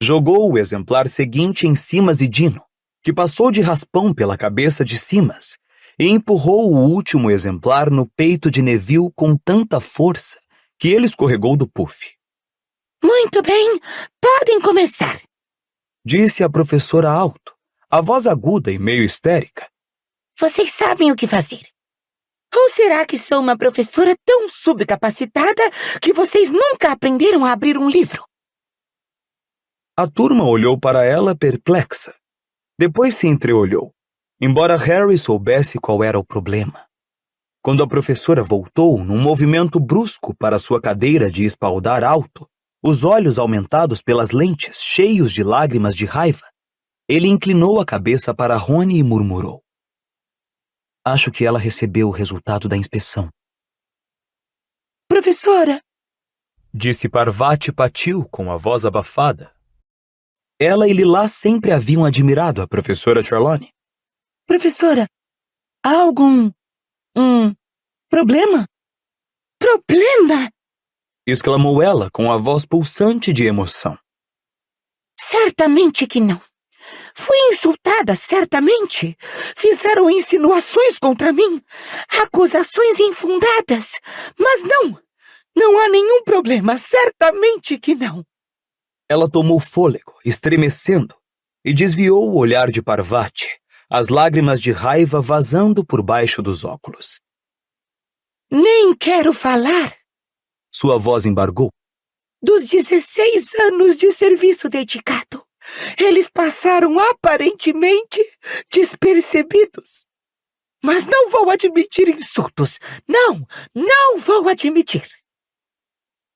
Jogou o exemplar seguinte em Simas e Dino, que passou de raspão pela cabeça de Simas e empurrou o último exemplar no peito de Neville com tanta força que ele escorregou do puff. Muito bem, podem começar, Disse a professora alto, a voz aguda e meio histérica. Vocês sabem o que fazer. Ou será que sou uma professora tão subcapacitada que vocês nunca aprenderam a abrir um livro? A turma olhou para ela perplexa. Depois se entreolhou, embora Harry soubesse qual era o problema. Quando a professora voltou num movimento brusco para sua cadeira de espaldar alto, os olhos aumentados pelas lentes, cheios de lágrimas de raiva, ele inclinou a cabeça para Rony e murmurou. Acho que ela recebeu o resultado da inspeção. Professora, Disse Parvati Patil com a voz abafada. Ela e Lilá sempre haviam admirado a professora Trelawney. professora, há algum problema? Problema? Exclamou ela com a voz pulsante de emoção. Certamente que não. Fui insultada, certamente. Fizeram insinuações contra mim, acusações infundadas. Mas não há nenhum problema, certamente que não. Ela tomou fôlego, estremecendo, e desviou o olhar de Parvati, as lágrimas de raiva vazando por baixo dos óculos. Nem quero falar Sua voz embargou. dos 16 anos de serviço dedicado. Eles passaram aparentemente despercebidos. Mas não vou admitir insultos. Não vou admitir.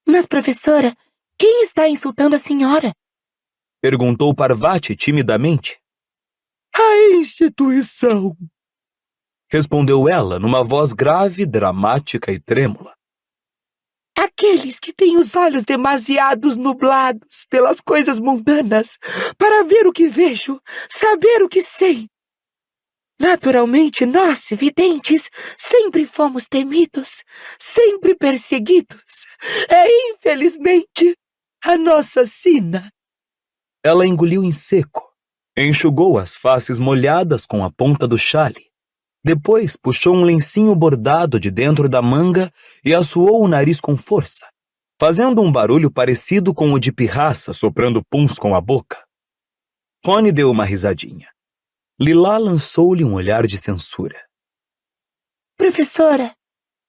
Mas, professora, quem está insultando a senhora? Perguntou Parvati timidamente. A instituição. Respondeu ela numa voz grave, dramática e trêmula. Aqueles que têm os olhos demasiados nublados pelas coisas mundanas para ver o que vejo, saber o que sei. Naturalmente, nós, videntes, sempre fomos temidos, sempre perseguidos. É, infelizmente, a nossa sina. Ela engoliu em seco, enxugou as faces molhadas com a ponta do chale. Depois puxou um lencinho bordado de dentro da manga e assoou o nariz com força, fazendo um barulho parecido com o de pirraça soprando puns com a boca. Rony deu uma risadinha. Lilá lançou-lhe um olhar de censura. Professora,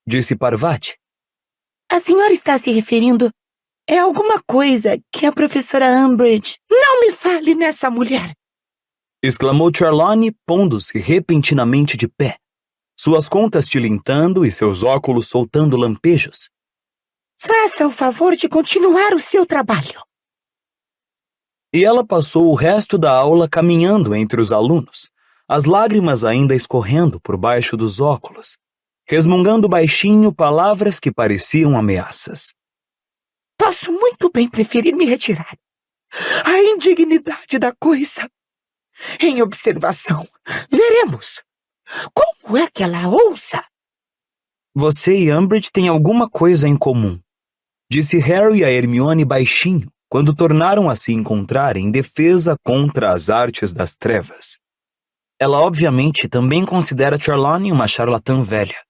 Disse Parvati. A senhora está se referindo a alguma coisa que a professora Umbridge... Não me fale nessa mulher! Exclamou Trelawney, pondo-se repentinamente de pé, suas contas tilintando e seus óculos soltando lampejos. Faça o favor de continuar o seu trabalho. E ela passou o resto da aula caminhando entre os alunos, as lágrimas ainda escorrendo por baixo dos óculos, resmungando baixinho palavras que pareciam ameaças. Posso muito bem preferir me retirar. A indignidade da coisa. Em observação, veremos. Como é que ela ousa? Você e Umbridge têm alguma coisa em comum, disse Harry a Hermione baixinho, quando tornaram a se encontrar em defesa contra as artes das trevas. Ela obviamente também considera Trelawney uma charlatã velha.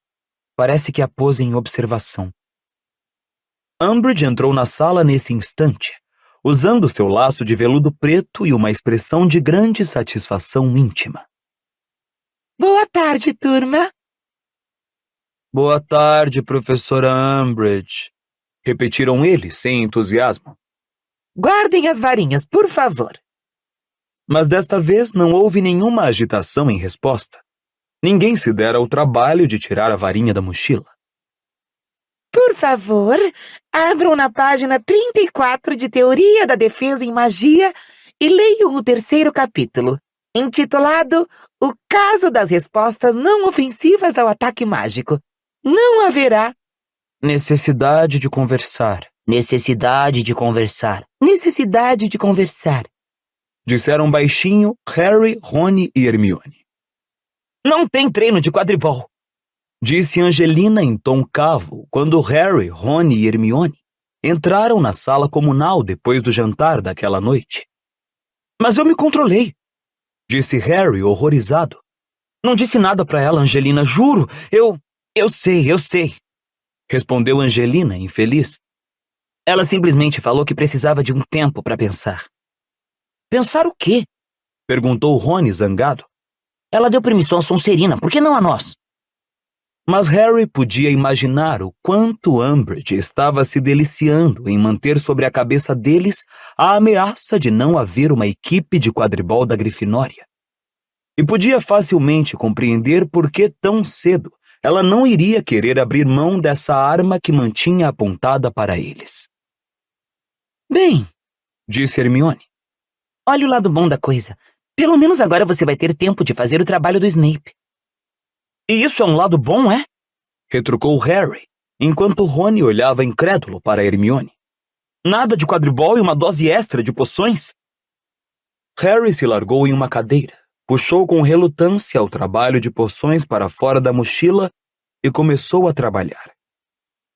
Parece que a pôs em observação. Umbridge entrou na sala nesse instante, usando seu laço de veludo preto e uma expressão de grande satisfação íntima. Boa tarde, turma. Boa tarde, professora Umbridge, repetiram eles sem entusiasmo. Guardem as varinhas, por favor. Mas desta vez não houve nenhuma agitação em resposta. Ninguém se dera ao trabalho de tirar a varinha da mochila. Por favor, abram na página 34 de Teoria da Defesa em Magia e leiam o 3º capítulo, intitulado O Caso das Respostas Não Ofensivas ao Ataque Mágico. Não haverá necessidade de conversar. Necessidade de conversar. Necessidade de conversar. Disseram baixinho Harry, Rony e Hermione. Não tem treino de quadribol, Disse Angelina em tom cavo quando Harry, Rony e Hermione entraram na sala comunal depois do jantar daquela noite. mas eu me controlei. Disse Harry horrorizado. Não disse nada pra ela, Angelina, juro. Eu sei. Respondeu Angelina infeliz. Ela simplesmente falou que precisava de um tempo pra pensar. Pensar o quê? Perguntou Rony zangado. Ela deu permissão à Sonserina, por que não a nós? Mas Harry podia imaginar o quanto Umbridge estava se deliciando em manter sobre a cabeça deles a ameaça de não haver uma equipe de quadribol da Grifinória. E podia facilmente compreender por que tão cedo ela não iria querer abrir mão dessa arma que mantinha apontada para eles. Bem, Disse Hermione. olha o lado bom da coisa. Pelo menos agora você vai ter tempo de fazer o trabalho do Snape. E isso é um lado bom, é? Retrucou Harry, enquanto Rony olhava incrédulo para Hermione. Nada de quadribol e uma dose extra de poções? Harry se largou em uma cadeira, puxou com relutância o trabalho de poções para fora da mochila e começou a trabalhar.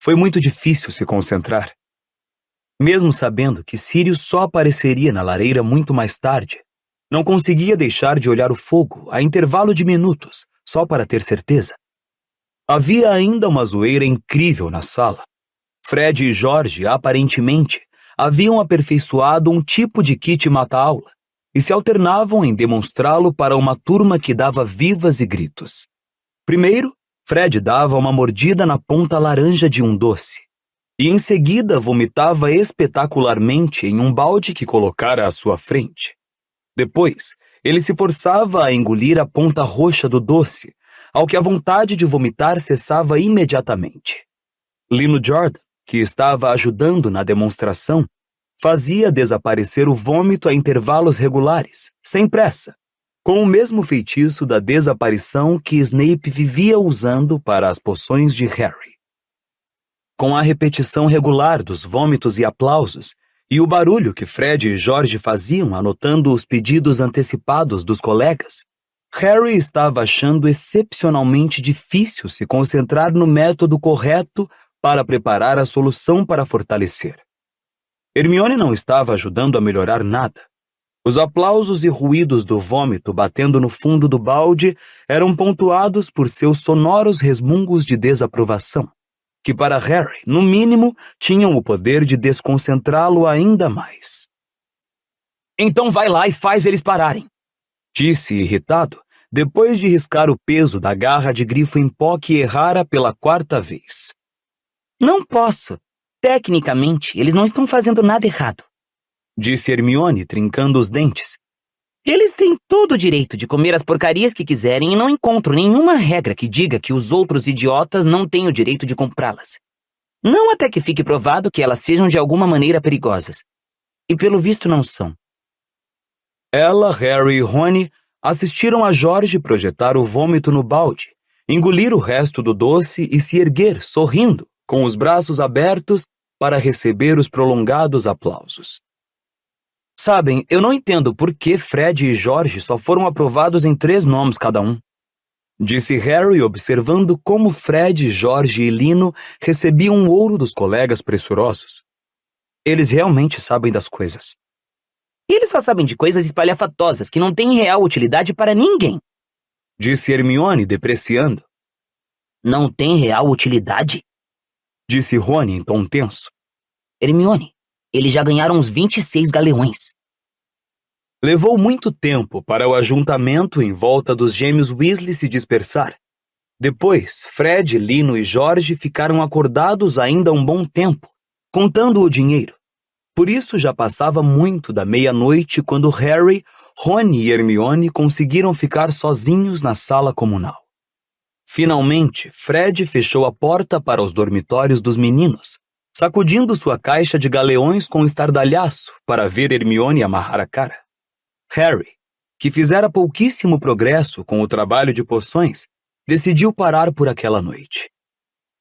Foi muito difícil se concentrar. Mesmo sabendo que Sirius só apareceria na lareira muito mais tarde, não conseguia deixar de olhar o fogo a intervalo de minutos, só para ter certeza. Havia ainda uma zoeira incrível na sala. Fred e George, aparentemente, haviam aperfeiçoado um tipo de kit mata-aula e se alternavam em demonstrá-lo para uma turma que dava vivas e gritos. Primeiro, Fred dava uma mordida na ponta laranja de um doce e em seguida vomitava espetacularmente em um balde que colocara à sua frente. Depois, ele se forçava a engolir a ponta roxa do doce, ao que a vontade de vomitar cessava imediatamente. Lino Jordan, que estava ajudando na demonstração, fazia desaparecer o vômito a intervalos regulares, sem pressa, com o mesmo feitiço da desaparição que Snape vivia usando para as poções de Harry. Com a repetição regular dos vômitos e aplausos, e o barulho que Fred e George faziam anotando os pedidos antecipados dos colegas, Harry estava achando excepcionalmente difícil se concentrar no método correto para preparar a solução para fortalecer. Hermione não estava ajudando a melhorar nada. Os aplausos e ruídos do vômito batendo no fundo do balde eram pontuados por seus sonoros resmungos de desaprovação, que para Harry, no mínimo, tinham o poder de desconcentrá-lo ainda mais. Então vai lá e faz eles pararem. Disse irritado, depois de riscar o peso da garra de grifo em pó que errara pela 4ª vez. Não posso. Tecnicamente, eles não estão fazendo nada errado. Disse Hermione, trincando os dentes. Eles têm todo o direito de comer as porcarias que quiserem e não encontro nenhuma regra que diga que os outros idiotas não têm o direito de comprá-las. Não até que fique provado que elas sejam de alguma maneira perigosas. E pelo visto não são. Ela, Harry e Rony assistiram a George projetar o vômito no balde, engolir o resto do doce e se erguer, sorrindo, com os braços abertos para receber os prolongados aplausos. Sabem, eu não entendo por que Fred e George só foram aprovados em 3 nomes cada um. Disse Harry, observando como Fred, George e Lino recebiam o ouro dos colegas pressurosos. Eles realmente sabem das coisas. Eles só sabem de coisas espalhafatosas que não têm real utilidade para ninguém. Disse Hermione, depreciando. Não tem real utilidade? Disse Rony em tom tenso. Hermione, eles já ganharam uns 26 galeões. Levou muito tempo para o ajuntamento em volta dos gêmeos Weasley se dispersar. Depois, Fred, Lino e George ficaram acordados ainda um bom tempo, contando o dinheiro. Por isso já passava muito da meia-noite quando Harry, Rony e Hermione conseguiram ficar sozinhos na sala comunal. Finalmente, Fred fechou a porta para os dormitórios dos meninos, sacudindo sua caixa de galeões com estardalhaço para ver Hermione amarrar a cara. Harry, que fizera pouquíssimo progresso com o trabalho de poções, decidiu parar por aquela noite.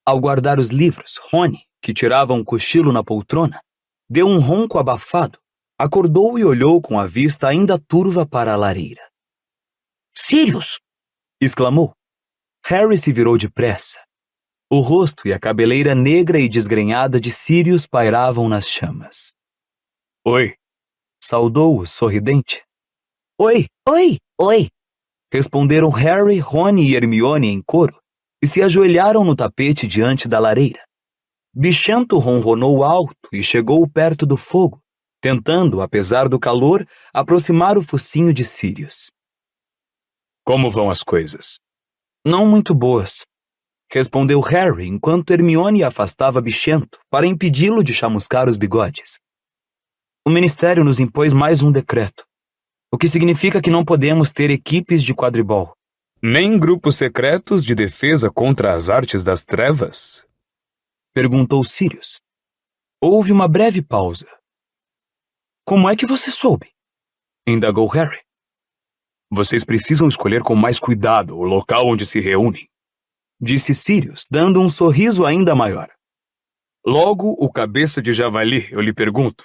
Ao guardar os livros, Rony, que tirava um cochilo na poltrona, deu um ronco abafado, acordou e olhou com a vista ainda turva para a lareira. Sirius! Exclamou. Harry se virou depressa. O rosto e a cabeleira negra e desgrenhada de Sirius pairavam nas chamas. Oi, saudou-o sorridente. Oi, oi, oi, responderam Harry, Rony e Hermione em coro e se ajoelharam no tapete diante da lareira. Bichento ronronou alto e chegou perto do fogo, tentando, apesar do calor, aproximar o focinho de Sirius. Como vão as coisas? Não muito boas, respondeu Harry enquanto Hermione afastava Bichento para impedi-lo de chamuscar os bigodes. O Ministério nos impôs mais um decreto, o que significa que não podemos ter equipes de quadribol. Nem grupos secretos de defesa contra as artes das trevas? Perguntou Sirius. Houve uma breve pausa. Como é que você soube? Indagou Harry. Vocês precisam escolher com mais cuidado o local onde se reúnem, disse Sirius, dando um sorriso ainda maior. Logo, o cabeça de javali, eu lhe pergunto.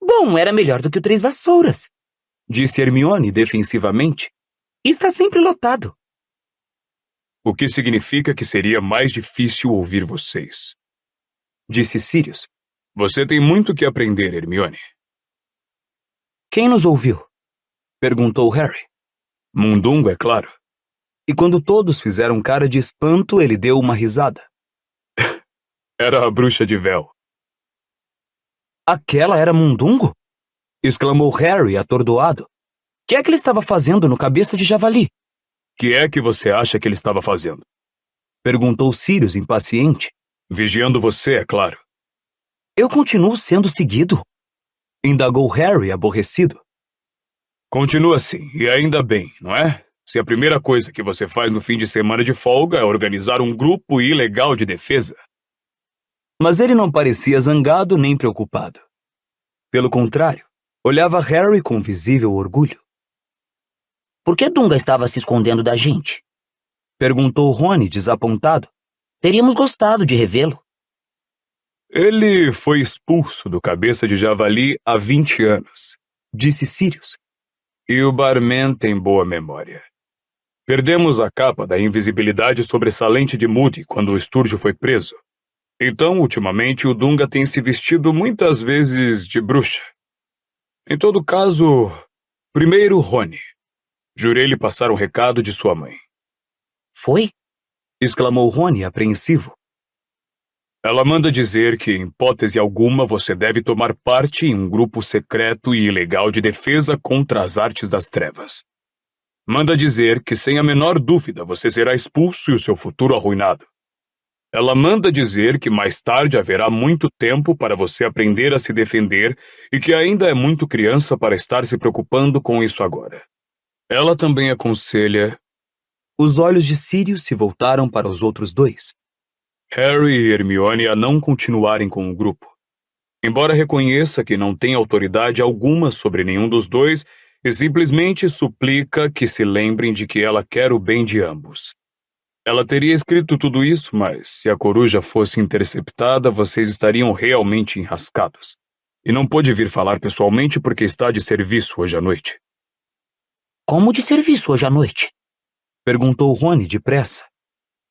Bom, era melhor do que o Três Vassouras, disse Hermione defensivamente. Está sempre lotado. O que significa que seria mais difícil ouvir vocês, disse Sirius. Você tem muito que aprender, Hermione. Quem nos ouviu? Perguntou Harry. Mundungo, é claro. E quando todos fizeram cara de espanto, ele deu uma risada. Era a bruxa de véu. Aquela era Mundungo? Exclamou Harry, atordoado. Que é que ele estava fazendo no cabeça de javali? Que é que você acha que ele estava fazendo? Perguntou Sirius, impaciente. Vigiando você, é claro. Eu continuo sendo seguido? Indagou Harry, aborrecido. Continua assim, e ainda bem, não é? Se a primeira coisa que você faz no fim de semana de folga é organizar um grupo ilegal de defesa. Mas ele não parecia zangado nem preocupado. Pelo contrário, olhava Harry com visível orgulho. Por que Dunga estava se escondendo da gente? Perguntou Rony, desapontado. Teríamos gostado de revê-lo. Ele foi expulso do cabeça de javali há 20 anos, disse Sirius. E o barman tem boa memória. Perdemos a capa da invisibilidade sobressalente de Moody quando o Sturge foi preso. Então, ultimamente, o Dunga tem se vestido muitas vezes de bruxa. Em todo caso, primeiro Rony. Jurei lhe passar um recado de sua mãe. Foi? Exclamou Rony, apreensivo. Ela manda dizer que, em hipótese alguma, você deve tomar parte em um grupo secreto e ilegal de defesa contra as artes das trevas. Manda dizer que, sem a menor dúvida, você será expulso e o seu futuro arruinado. Ela manda dizer que mais tarde haverá muito tempo para você aprender a se defender e que ainda é muito criança para estar se preocupando com isso agora. Ela também aconselha... Os olhos de Sirius se voltaram para os outros dois. Harry e Hermione a não continuarem com o grupo. Embora reconheça que não tem autoridade alguma sobre nenhum dos dois e simplesmente suplica que se lembrem de que ela quer o bem de ambos. Ela teria escrito tudo isso, mas se a coruja fosse interceptada, vocês estariam realmente enrascados. E não pôde vir falar pessoalmente porque está de serviço hoje à noite. Como de serviço hoje à noite? Perguntou Rony depressa.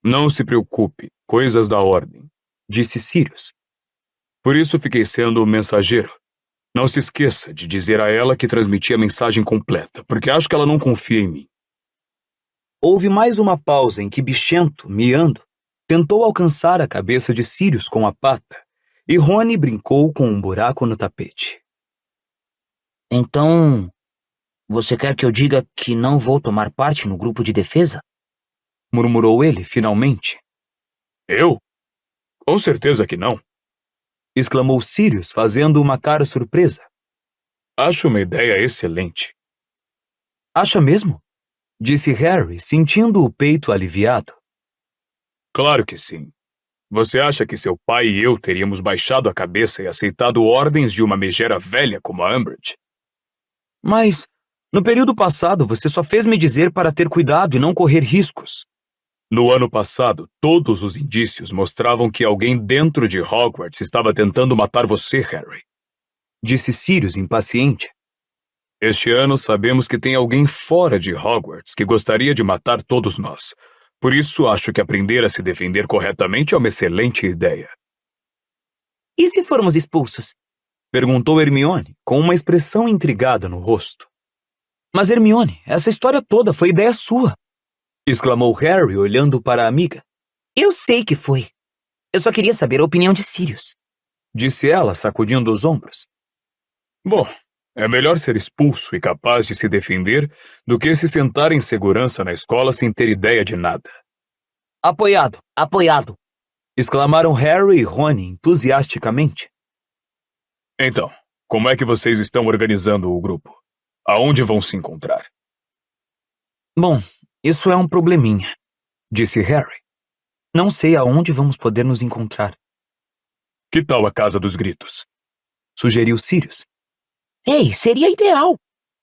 Não se preocupe, coisas da ordem, Disse Sirius. Por isso fiquei sendo o mensageiro. Não se esqueça de dizer a ela que transmiti a mensagem completa, porque acho que ela não confia em mim. Houve mais uma pausa em que Bichento, miando, tentou alcançar a cabeça de Sirius com a pata, e Rony brincou com um buraco no tapete. Então, você quer que eu diga que não vou tomar parte no grupo de defesa? Murmurou ele, finalmente. Eu? Com certeza que não. Exclamou Sirius, fazendo uma cara surpresa. Acho uma ideia excelente. Acha mesmo? Disse Harry, sentindo o peito aliviado. Claro que sim. Você acha que seu pai e eu teríamos baixado a cabeça e aceitado ordens de uma megera velha como a Umbridge? Mas, no período passado, você só fez me dizer para ter cuidado e não correr riscos. No ano passado, todos os indícios mostravam que alguém dentro de Hogwarts estava tentando matar você, Harry. Disse Sirius, impaciente. Este ano sabemos que tem alguém fora de Hogwarts que gostaria de matar todos nós. Por isso, acho que aprender a se defender corretamente é uma excelente ideia. E se formos expulsos? Perguntou Hermione, com uma expressão intrigada no rosto. Mas Hermione, essa história toda foi ideia sua. Exclamou Harry, olhando para a amiga. Eu sei que foi. Eu só queria saber a opinião de Sirius. Disse ela, sacudindo os ombros. Bom, é melhor ser expulso e capaz de se defender do que se sentar em segurança na escola sem ter ideia de nada. Apoiado! Apoiado! Exclamaram Harry e Rony entusiasticamente. Então, como é que vocês estão organizando o grupo? Aonde vão se encontrar? Bom, isso é um probleminha, disse Harry. Não sei aonde vamos poder nos encontrar. Que tal a Casa dos Gritos? Sugeriu Sirius. Ei, seria ideal!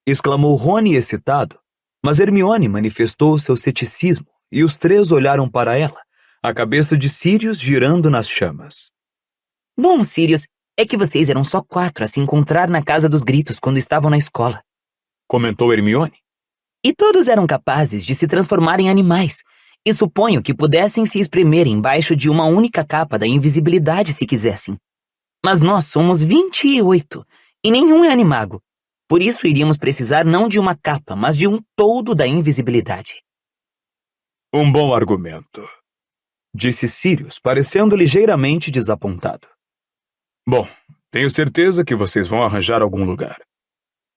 Exclamou Rony excitado, mas Hermione manifestou seu ceticismo e os três olharam para ela, a cabeça de Sirius girando nas chamas. Bom, Sirius, é que vocês eram só 4 a se encontrar na Casa dos Gritos quando estavam na escola. Comentou Hermione. E todos eram capazes de se transformar em animais, e suponho que pudessem se espremer embaixo de uma única capa da invisibilidade se quisessem. Mas nós somos 28, e nenhum é animago. Por isso iríamos precisar não de uma capa, mas de um toldo da invisibilidade. Um bom argumento, disse Sirius, parecendo ligeiramente desapontado. Bom, tenho certeza que vocês vão arranjar algum lugar.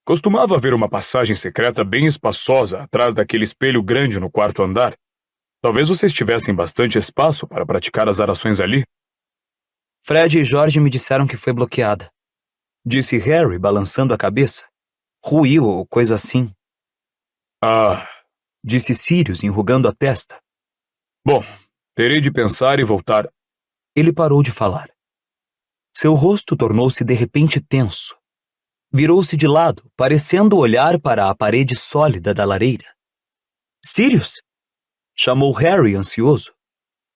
Costumava haver uma passagem secreta bem espaçosa atrás daquele espelho grande no 4º andar. Talvez vocês tivessem bastante espaço para praticar as orações ali. Fred e George me disseram que foi bloqueada, disse Harry, balançando a cabeça. Ruiu ou coisa assim. Ah, disse Sirius, enrugando a testa. Bom, terei de pensar e voltar. Ele parou de falar. Seu rosto tornou-se de repente tenso. Virou-se de lado, parecendo olhar para a parede sólida da lareira. Sirius! Chamou Harry ansioso.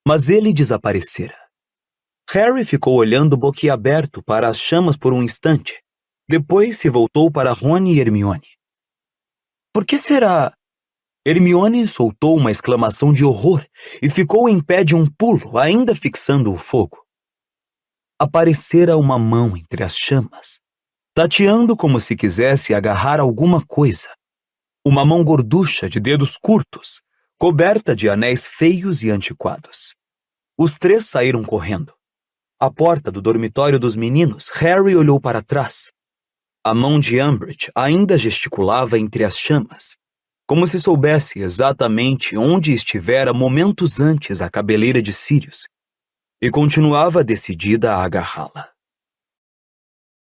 Mas ele desaparecera. Harry ficou olhando boquiaberto para as chamas por um instante. Depois se voltou para Rony e Hermione. Por que será? Hermione soltou uma exclamação de horror e ficou em pé de um pulo, ainda fixando o fogo. Aparecera uma mão entre as chamas, tateando como se quisesse agarrar alguma coisa. Uma mão gorducha de dedos curtos, coberta de anéis feios e antiquados. Os três saíram correndo. À porta do dormitório dos meninos, Harry olhou para trás. A mão de Umbridge ainda gesticulava entre as chamas, como se soubesse exatamente onde estivera momentos antes a cabeleira de Sirius, e continuava decidida a agarrá-la.